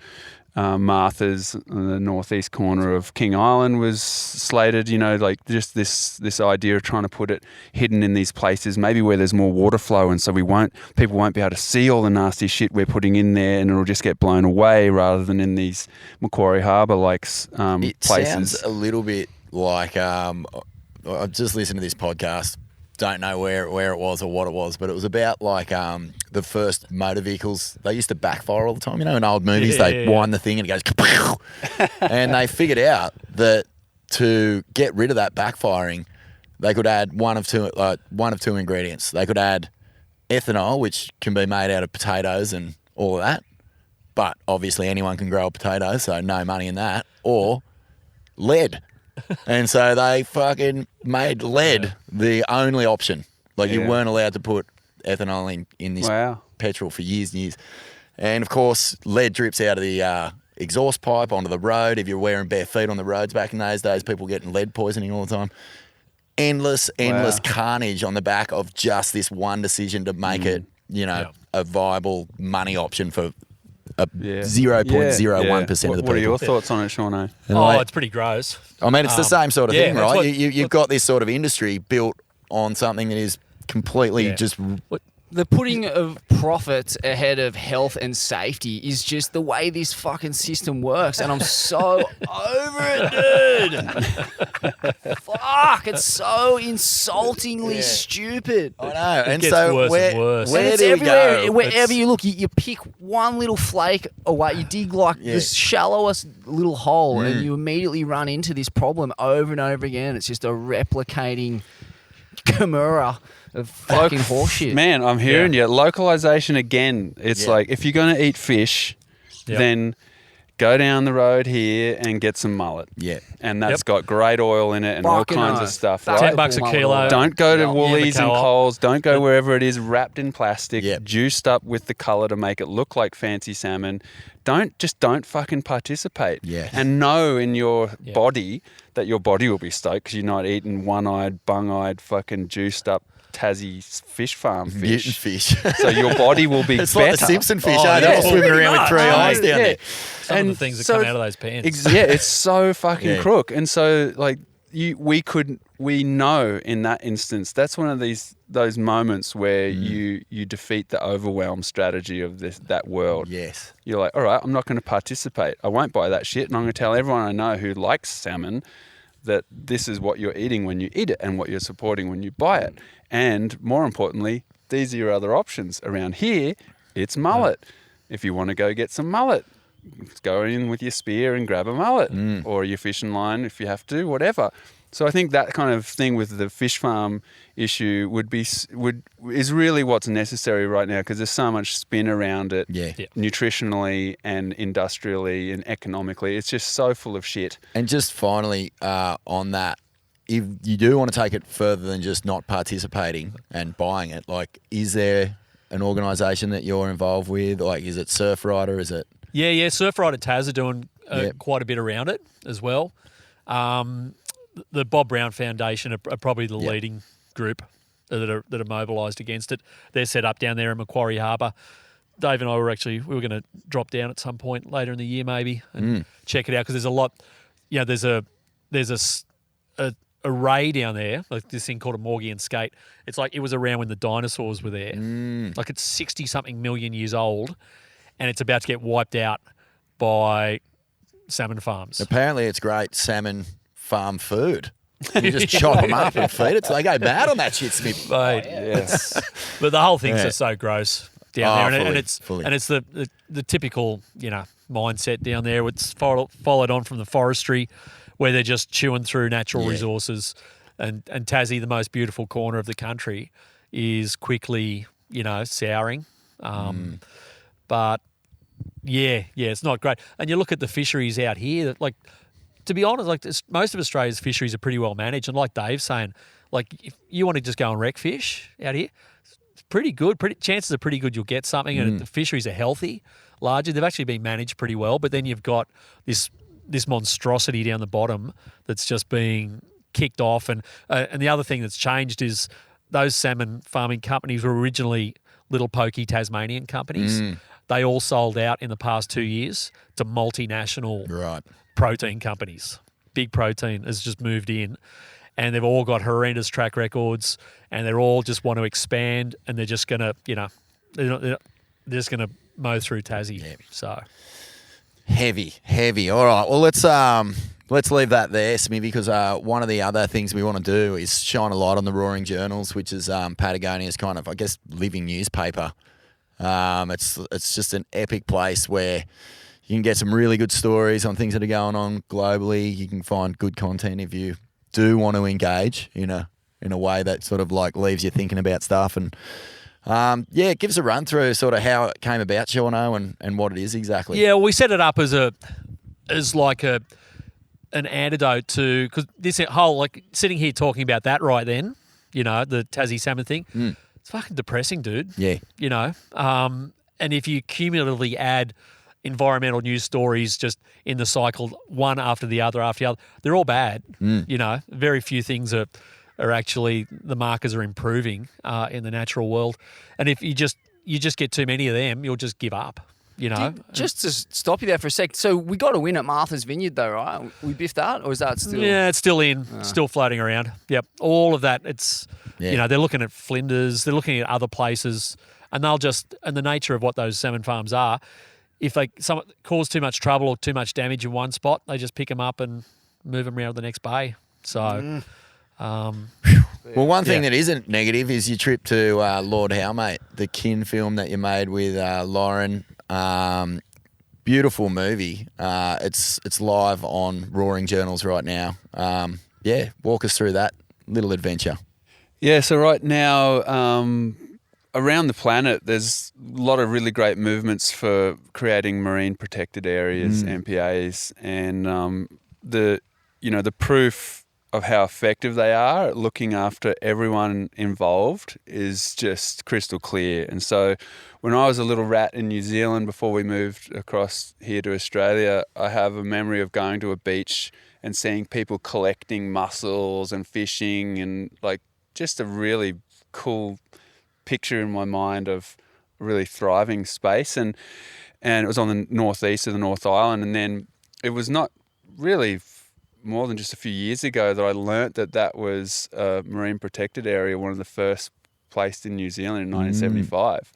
Martha's, the northeast corner of King Island, was slated, like just this idea of trying to put it hidden in these places, maybe where there's more water flow, and so people won't be able to see all the nasty shit we're putting in there, and it'll just get blown away rather than in these Macquarie Harbour places. It sounds a little bit like I've just listened to this podcast. Don't know where it was or what it was, but it was about like the first motor vehicles. They used to backfire all the time. In old movies, they wind the thing and it goes kapow! And they figured out that to get rid of that backfiring, they could add one of two ingredients. They could add ethanol, which can be made out of potatoes and all of that, but obviously anyone can grow a potato, so no money in that, or lead. And so they fucking made lead the only option. Like you weren't allowed to put ethanol in this petrol for years and years. And of course, lead drips out of the exhaust pipe onto the road. If you're wearing bare feet on the roads back in those days, people getting lead poisoning all the time. Endless carnage on the back of just this one decision to make it, a viable money option for 0.01% of the people. What are your thoughts on it, Seano? It's pretty gross. I mean, it's the same sort of thing, right? You've got this sort of industry built on something that is completely just... The putting of profit ahead of health and safety is just the way this fucking system works, and I'm so over it, dude. Fuck, it's so insultingly stupid. I know, and gets so worse and worse. where it's do we everywhere. go? Wherever you look, you pick one little flake away, you dig like the shallowest little hole, and you immediately run into this problem over and over again. It's just a replicating chimera of fucking horseshit. Man, I'm hearing you. Localization again. It's like, if you're going to eat fish, then go down the road here and get some mullet. Yeah. And that's got great oil in it and all kinds of stuff. Right? $10 a kilo. Don't go to Woolies and Coles. Don't go wherever it is wrapped in plastic, juiced up with the colour to make it look like fancy salmon. Don't fucking participate. Yeah. And know in your body that your body will be stoked because you're not eating one-eyed, bung-eyed, fucking juiced up Tassie fish farm fish. Mutant fish. So your body will be it's better. like the Simpson fish, they're all swimming around with 3 eyes down there. Some of the things that come out of those pans. It's so fucking crook. And so like we know in that instance, that's one of those moments where you defeat the overwhelm strategy of that world. Yes. You're like, all right, I'm not going to participate. I won't buy that shit, and I'm going to tell everyone I know who likes salmon that this is what you're eating when you eat it and what you're supporting when you buy it. And more importantly, these are your other options. Around here, it's mullet. If you want to go get some mullet, go in with your spear and grab a mullet or your fishing line if you have to, whatever. So I think that kind of thing with the fish farm issue is really what's necessary right now, because there's so much spin around it, nutritionally and industrially and economically. It's just so full of shit. And just finally on that, if you do want to take it further than just not participating and buying it, like, is there an organisation that you're involved with? Like, is it Surfrider? Is it? Yeah. Surfrider Taz are doing quite a bit around it as well. The Bob Brown Foundation are probably the leading group that are mobilised against it. They're set up down there in Macquarie Harbour. Dave and I were going to drop down at some point later in the year maybe and check it out, because there's a lot. There's a array down there, like this thing called a Morgian skate. It's like it was around when the dinosaurs were there. Like, it's 60-something million years old, and it's about to get wiped out by salmon farms. Apparently it's great salmon farm food. You just chop them up and feed it. So they go mad on that shit, Smiv. But the whole thing's just so gross down there, and fully. it's the typical mindset down there. It's followed on from the forestry, where they're just chewing through natural resources, and Tassie, the most beautiful corner of the country, is quickly souring. But it's not great. And you look at the fisheries out here, like, to be honest, like, most of Australia's fisheries are pretty well managed. And like Dave's saying, like, if you want to just go and wreck fish out here, it's pretty good. Chances are pretty good you'll get something, and the fisheries are healthy, largely. They've actually been managed pretty well. But then you've got this monstrosity down the bottom that's just being kicked off. And the other thing that's changed is those salmon farming companies were originally little pokey Tasmanian companies. They all sold out in the past 2 years to multinational protein companies. Big Protein has just moved in, and they've all got horrendous track records, and they're all just want to expand, and they're just going to, they're just going to mow through Tassie. So heavy. All right. Well, let's leave that there, Smithy, because one of the other things we want to do is shine a light on the Roaring Journals, which is Patagonia's kind of, I guess, living newspaper. It's just an epic place where you can get some really good stories on things that are going on globally. You can find good content if you do want to engage in a way that sort of like leaves you thinking about stuff. And give us a run through sort of how it came about, Seano, and what it is exactly. Yeah, well, we set it up as like an antidote to, because this whole, like, sitting here talking about that right then, the Tassie salmon thing, it's fucking depressing, dude. Yeah. And if you cumulatively add environmental news stories just in the cycle, one after the other, they're all bad. Very few things are actually, the markers are improving in the natural world. And if you just get too many of them, you'll just give up. Just to stop you there for a sec. So we got a win at Martha's Vineyard though, right? We biffed that, or is that still? Yeah, it's still still floating around. Yep, all of that. It's they're looking at Flinders, they're looking at other places, and and the nature of what those salmon farms are, if they cause too much trouble or too much damage in one spot, they just pick them up and move them around to the next bay. So. Well, one thing that isn't negative is your trip to Lord Howe, mate. The kin film that you made with Lauren. Beautiful movie. It's live on Roaring Journals right now. Walk us through that little adventure. Yeah, so right now, around the planet, there's a lot of really great movements for creating marine protected areas, MPAs, and the proof of how effective they are at looking after everyone involved is just crystal clear. And so when I was a little rat in New Zealand before we moved across here to Australia, I have a memory of going to a beach and seeing people collecting mussels and fishing, and like just a really cool picture in my mind of a really thriving space. And it was on the northeast of the North Island. And then it was not really more than just a few years ago that I learnt that was a marine protected area, one of the first placed in New Zealand in 1975.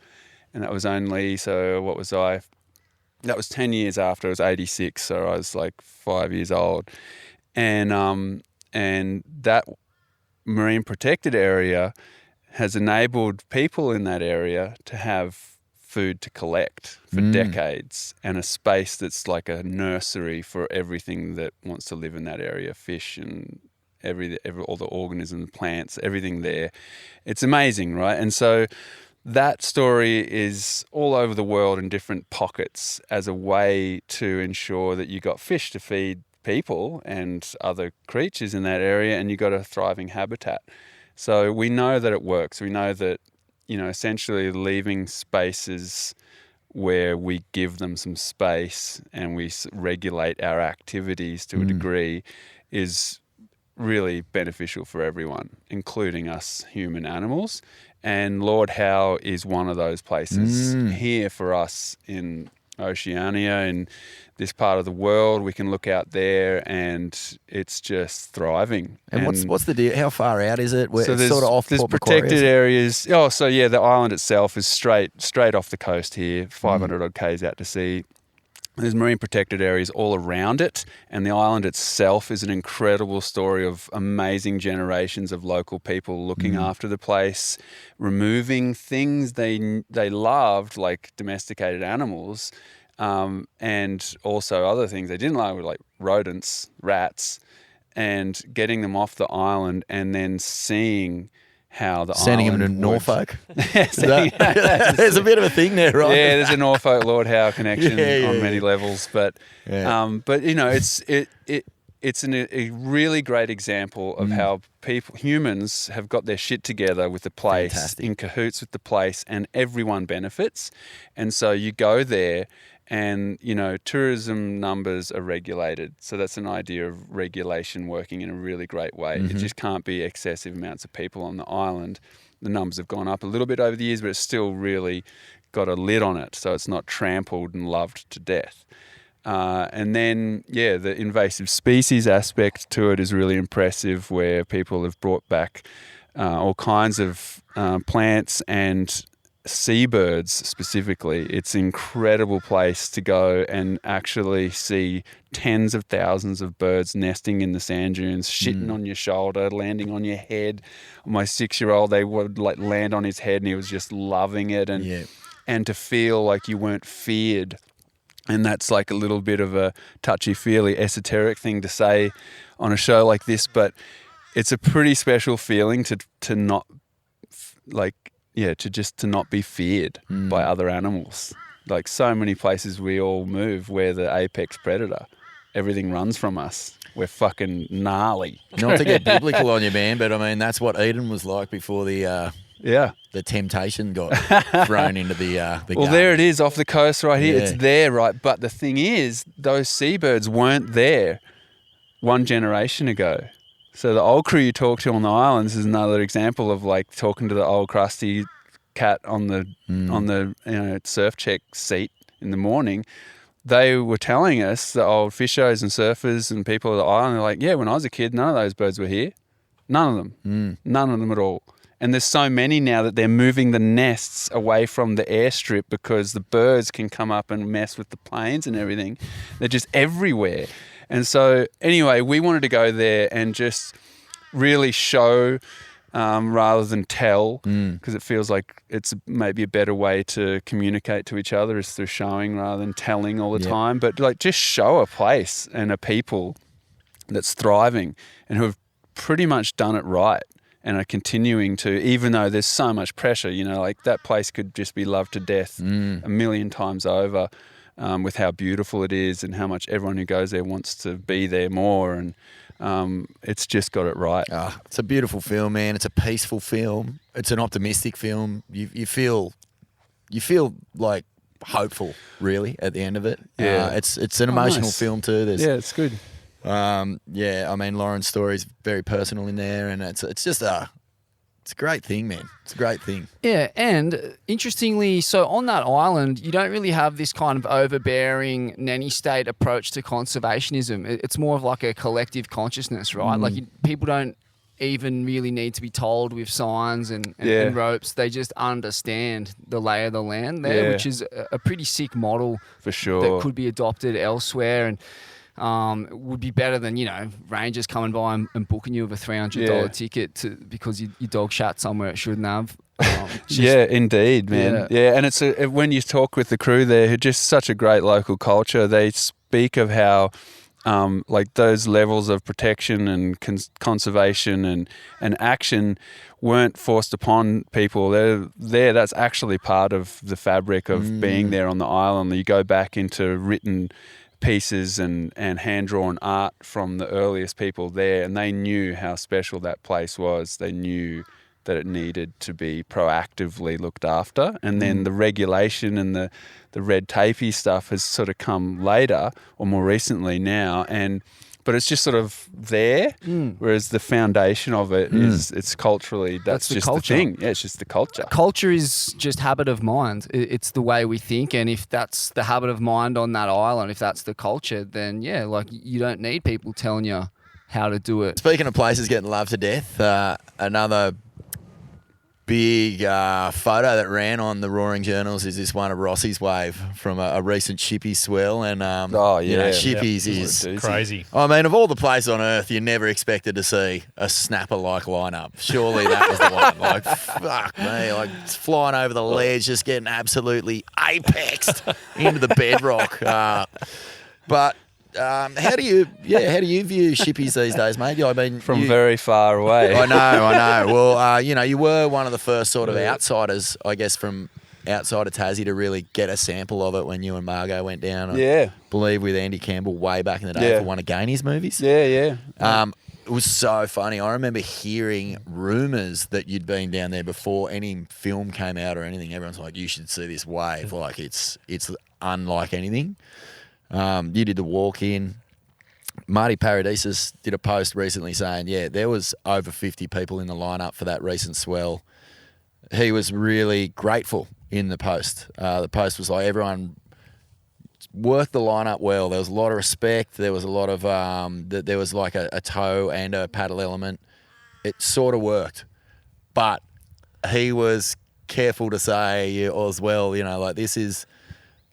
And that was only, that was 10 years after. I was 86, so I was like 5 years old. And that marine protected area has enabled people in that area to have food to collect for decades, and a space that's like a nursery for everything that wants to live in that area, fish and all the organisms, plants, everything there. It's amazing, right? And so that story is all over the world in different pockets as a way to ensure that you got fish to feed people and other creatures in that area, and you got a thriving habitat. So we know that it works. We know that, essentially leaving spaces where we give them some space and we regulate our activities to a degree is really beneficial for everyone, including us human animals. And Lord Howe is one of those places here for us in Oceania, in this part of the world. We can look out there and it's just thriving. And what's the deal? How far out is it? So it's sort of off there's Port protected Macquarie, areas. Oh, so yeah, the island itself is straight off the coast here, 500 odd k's out to sea. There's marine protected areas all around it, and the island itself is an incredible story of amazing generations of local people looking after the place, removing things they loved, like domesticated animals, and also other things they didn't like, like rodents, rats, and getting them off the island and then seeing how the sending island them to Norfolk. Yeah, There's a bit of a thing there, right? Yeah, there's a Norfolk Lord Howe connection on many yeah. levels, but it's a really great example of how humans have got their shit together with the place, Fantastic. in cahoots with the place, and everyone benefits. And so you go there, and tourism numbers are regulated. So that's an idea of regulation working in a really great way. It just can't be excessive amounts of people on the island. The numbers have gone up a little bit over the years, but it's still really got a lid on it, so it's not trampled and loved to death. And then, the invasive species aspect to it is really impressive, where people have brought back all kinds of plants and seabirds specifically. It's an incredible place to go and actually see tens of thousands of birds nesting in the sand dunes, shitting on your shoulder, landing on your head. My 6-year-old, they would like land on his head and he was just loving it, and to feel like you weren't feared. And that's like a little bit of a touchy-feely, esoteric thing to say on a show like this, but it's a pretty special feeling to not to not be feared by other animals. Like so many places we all move, we're the apex predator. Everything runs from us. We're fucking gnarly. Not to get biblical on you, man, but I mean that's what Eden was like before the temptation got thrown into the Well, garden. there it is off the coast right here. Yeah. It's there, right? But the thing is, those seabirds weren't there one generation ago. So the old crew you talk to on the islands is another example of like talking to the old crusty cat on the surf check seat in the morning. They were telling us, the old fishers and surfers and people of the island, they're like, yeah, when I was a kid, none of those birds were here. None of them. None of them at all. And there's so many now that they're moving the nests away from the airstrip because the birds can come up and mess with the planes and everything. They're just everywhere. And so anyway, we wanted to go there and just really show rather than tell, because it feels like it's maybe a better way to communicate to each other is through showing rather than telling all the time. But like just show a place and a people that's thriving and who have pretty much done it right and are continuing to, even though there's so much pressure, like that place could just be loved to death a million times over. With how beautiful it is and how much everyone who goes there wants to be there more, and it's just got it right. It's a beautiful film, man. It's a peaceful film. It's an optimistic film. You feel like hopeful, really, at the end of it. Yeah. It's an emotional nice. film too. It's good. I mean, Lauren's story is very personal in there, and it's just it's a great thing, man. It's a great thing. Yeah, and interestingly, so on that island, you don't really have this kind of overbearing nanny state approach to conservationism. It's more of like a collective consciousness, right? Like people don't even really need to be told with signs and ropes. They just understand the lay of the land there, which is a pretty sick model For sure. that could be adopted elsewhere. And would be better than, rangers coming by and booking you with a $300 ticket because your dog shat somewhere it shouldn't have. Yeah, indeed, man. Yeah, and it's when you talk with the crew there, who just such a great local culture. They speak of how like those levels of protection and conservation and action weren't forced upon people. They're there. That's actually part of the fabric of being there on the island. You go back into written pieces and hand-drawn art from the earliest people there, and they knew how special that place was. They knew that it needed to be proactively looked after, and then the regulation and the red tapey stuff has sort of come later or more recently now, but it's just sort of there, whereas the foundation of it is it's culturally that's just the thing. Yeah, it's just the culture. Culture is just habit of mind. It's the way we think, and if that's the habit of mind on that island, if that's the culture, then yeah, like you don't need people telling you how to do it. Speaking of places getting loved to death, another big photo that ran on the Roaring Journals is this one of Rossi's wave from a recent Shippy swell, and Shippies is crazy. I mean, of all the places on earth, you never expected to see a snapper-like lineup. Surely that was the one. Like, fuck me, like it's flying over the ledge, just getting absolutely apexed into the bedrock. But how do you view Shippies these days, mate? I mean, From very far away. I know. Well, you were one of the first sort of outsiders, I guess, from outside of Tassie to really get a sample of it when you and Margot went down. I believe with Andy Campbell way back in the day for one of Gainey's movies. Yeah. It was so funny. I remember hearing rumours that you'd been down there before any film came out or anything. Everyone's like, you should see this wave. Like it's unlike anything. You did the walk-in. Marty Paradisus did a post recently saying, there was over 50 people in the lineup for that recent swell. He was really grateful in the post. The post was like, everyone worked the lineup well. There was a lot of respect. There was a lot of, there was like a tow and a paddle element. It sort of worked. But he was careful to say as well, like this is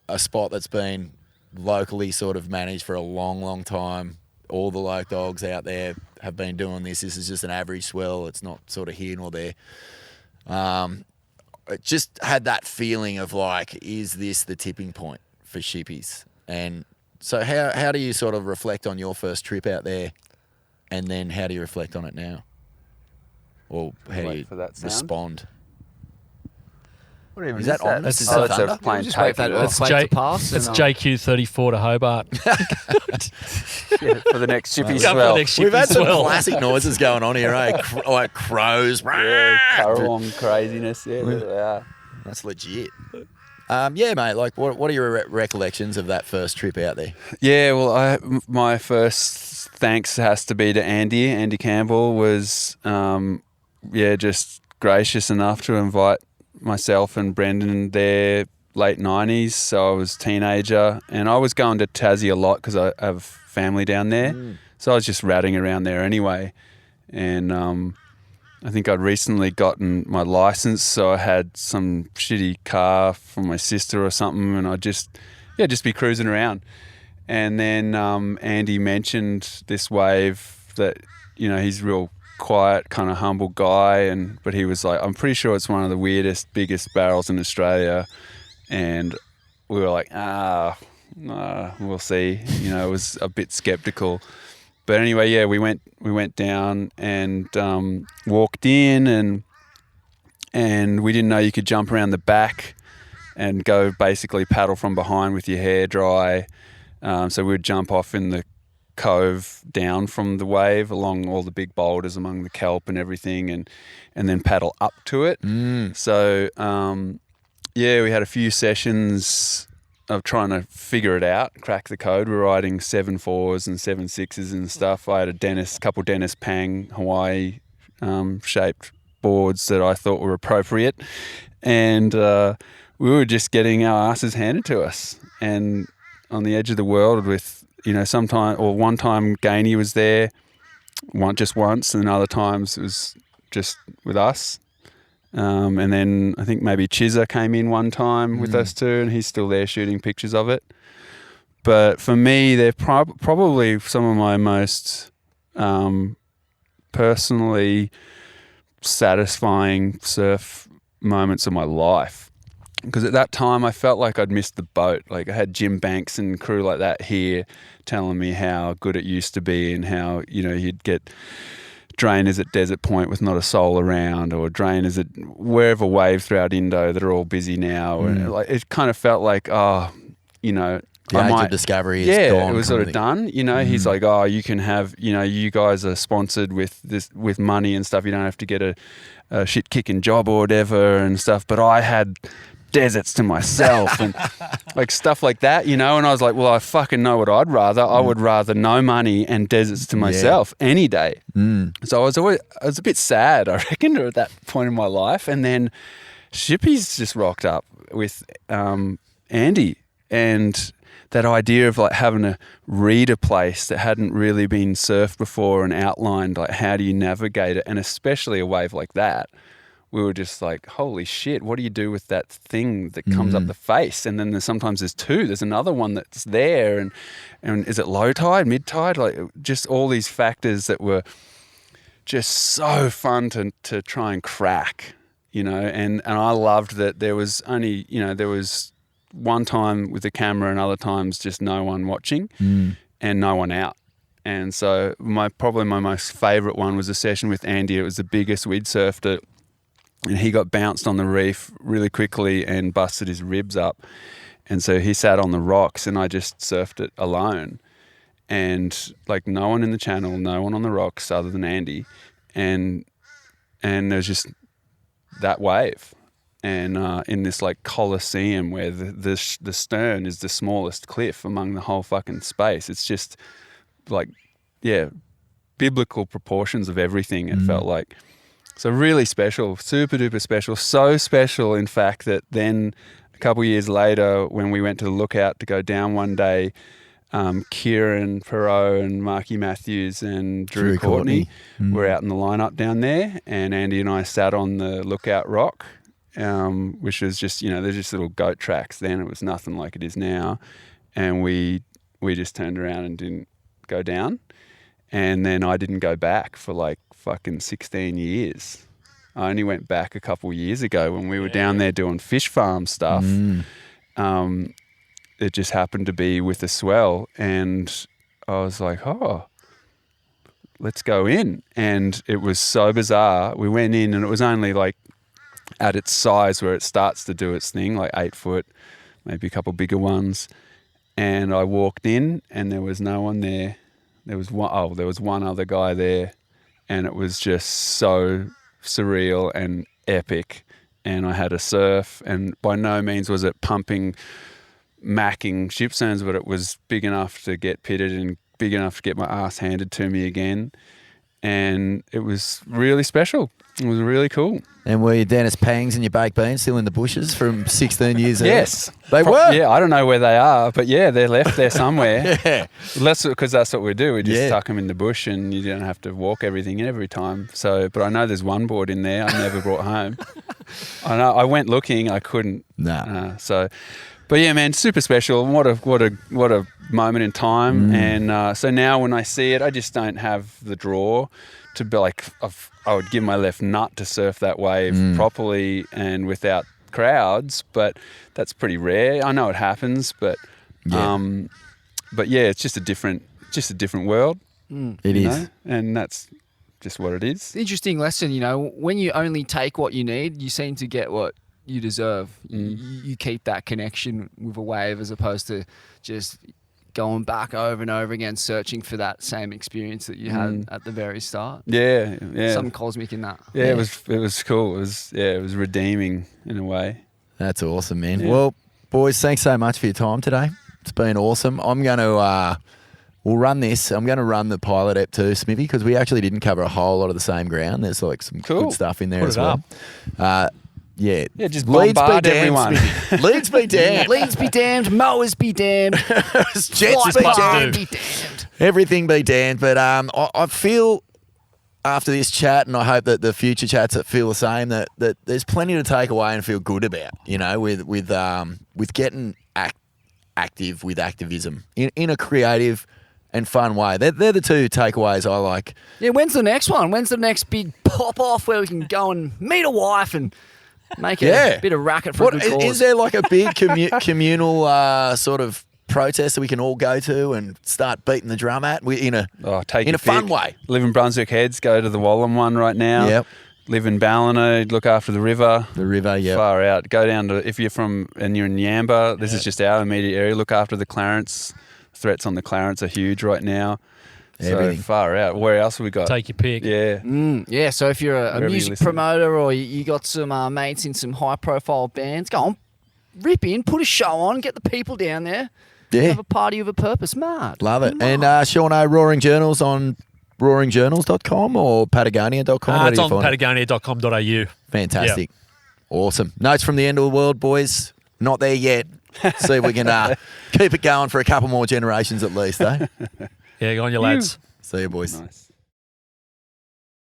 a spot that's been locally sort of managed for a long, long time. All the loc dogs out there have been doing this. This is just an average swell. It's not sort of here nor there. It just had that feeling of like, is this the tipping point for Shippies? And so how do you sort of reflect on your first trip out there, and then how do you reflect on it now? Or how do you respond? What even is that on? That's Is that a thunder? plain Just wait for that earthquake to pass. That's JQ34 to Hobart. for the next Shippy Go for the swell. next We've Shippy had some swell. classic noises going on here, eh? Like crows. Currawong craziness. Yeah, there they are. That's legit. Mate, like what are your recollections of that first trip out there? Yeah, well, my first thanks has to be to Andy. Andy Campbell was, just gracious enough to invite myself and Brendan there late 90s. So I was a teenager, and I was going to Tassie a lot because I have family down there. So I was just ratting around there anyway. And I think I'd recently gotten my license, so I had some shitty car from my sister or something, and I'd just be cruising around. And then Andy mentioned this wave that, he's real quiet, kind of humble guy, but he was like, I'm pretty sure it's one of the weirdest, biggest barrels in Australia. And we were like, we'll see. It was a bit skeptical. But anyway, we went down and walked in, and we didn't know you could jump around the back and go basically paddle from behind with your hair dry. So we would jump off in the cove down from the wave along all the big boulders among the kelp and everything, and then paddle up to it. So we had a few sessions of trying to figure it out, crack the code. We were riding 7.4s and 7.6s and stuff. I had a couple Dennis Pang Hawaii shaped boards that I thought were appropriate, and we were just getting our asses handed to us, and on the edge of the world with one time Gainey was there just once, and other times it was just with us. And then I think maybe Chizza came in one time with us too, and he's still there shooting pictures of it. But for me, they're probably some of my most personally satisfying surf moments of my life. Because at that time I felt like I'd missed the boat. Like I had Jim Banks and crew like that here telling me how good it used to be and how, you'd get drainers at Desert Point with not a soul around, or drainers at wherever wave throughout Indo that are all busy now. And like it kind of felt like, the age of discovery is gone. It was sort of done. He's like, oh, you can have, you guys are sponsored with money and stuff. You don't have to get a shit kicking job or whatever and stuff. But I had deserts to myself and like stuff like that, and I was like, well, I fucking know what I'd rather. I would rather no money and deserts to myself any day. So I was a bit sad, I reckon, at that point in my life. And then Shippy's just rocked up with Andy, and that idea of like having to read a place that hadn't really been surfed before and outlined, like how do you navigate it, and especially a wave like that. We were just like, holy shit, what do you do with that thing that comes up the face? And then sometimes there's two. There's another one that's there. And is it low tide, mid tide? Like just all these factors that were just so fun to try and crack, And I loved that there was only, there was one time with the camera and other times just no one watching and no one out. And so probably my most favourite one was a session with Andy. It was the biggest we'd surfed it. And he got bounced on the reef really quickly and busted his ribs up. And so he sat on the rocks and I just surfed it alone. And like no one in the channel, no one on the rocks other than Andy. And there was just that wave. And in this like coliseum where the stern is the smallest cliff among the whole fucking space. It's just like, biblical proportions of everything, it felt like. So really special, super duper special. So special, in fact, that then a couple of years later, when we went to the lookout to go down one day, Kieran Perot and Marky Matthews and Drew Courtney were out in the lineup down there, and Andy and I sat on the lookout rock, which was just, there's just little goat tracks then. It was nothing like it is now. And we just turned around and didn't go down. And then I didn't go back for like fucking 16 years. I only went back a couple of years ago when we were down there doing fish farm stuff. It just happened to be with a swell, and I was like, oh, let's go in. And it was so bizarre. We went in and it was only like at its size where it starts to do its thing, like 8 foot, maybe a couple bigger ones. And I walked in and there was no one there. There was one other guy there, and it was just so surreal and epic. And I had a surf, and by no means was it pumping, macking ship sterns, but it was big enough to get pitted and big enough to get my ass handed to me again. And it was really special. It was really cool. And were your Dennis Pangs and your baked beans still in the bushes from 16 years ago? Yes. They were? Yeah, I don't know where they are, but yeah, they're left there somewhere. Yeah. Because that's what we do. We just tuck them in the bush and you don't have to walk everything in every time. So, but I know there's one board in there I never brought home. I know. I went looking. I couldn't. No. But yeah, man, super special. What a moment in time. And so now when I see it, I just don't have the draw to be like, I would give my left nut to surf that wave properly and without crowds, but that's pretty rare. I know it happens, but it's just a different world. It is. And that's just what it is. Interesting lesson, when you only take what you need, you seem to get what you deserve. You keep that connection with a wave as opposed to just going back over and over again, searching for that same experience that you had at the very start. Yeah. Something cosmic in that. Yeah, it was cool. It was redeeming in a way. That's awesome, man. Yeah. Well, boys, thanks so much for your time today. It's been awesome. I'm going to, we'll run this. I'm going to run the pilot ep too, Smivvy, because we actually didn't cover a whole lot of the same ground. There's like some good stuff in there Put as it well. Yeah, just Leeds bombard be damned, everyone. Smithy. Leeds be damned. Leeds be damned, mowers be damned, Jets flight be bar damned. be damned. Everything be damned. But I feel after this chat, and I hope that the future chats that feel the same, that there's plenty to take away and feel good about, with getting active with activism in a creative and fun way. They're the two takeaways I like. Yeah, when's the next one? When's the next big pop off where we can go and meet a wife and Make Yeah. a bit of racket for a good cause. Is there like a big communal sort of protest that we can all go to and start beating the drum at Take in your a fun pick. way? Live in Brunswick Heads, go to the Wallam one right now. Yep. Live in Ballina, look after the river. The river, yeah. Far out. Go down to, if you're you're in Yamba, this is just our immediate area, look after the Clarence. Threats on the Clarence are huge right now. Everything. So far out. Where else have we got? Take your pick. Yeah. Yeah, so if you're a Wherever you music listen. promoter or you got some mates in some high-profile bands, go on, rip in, put a show on, get the people down there, Yeah. have a party with a purpose. Mad. Love it. Mad. And Sean, Roaring Journals on roaringjournals.com or patagonia.com? Where It's do you on find it? patagonia.com.au. Fantastic. Awesome. Notes from the end of the world, boys. Not there yet. See if we can keep it going for a couple more generations at least, eh? Yeah, go on, your lads. See you, boys. Nice.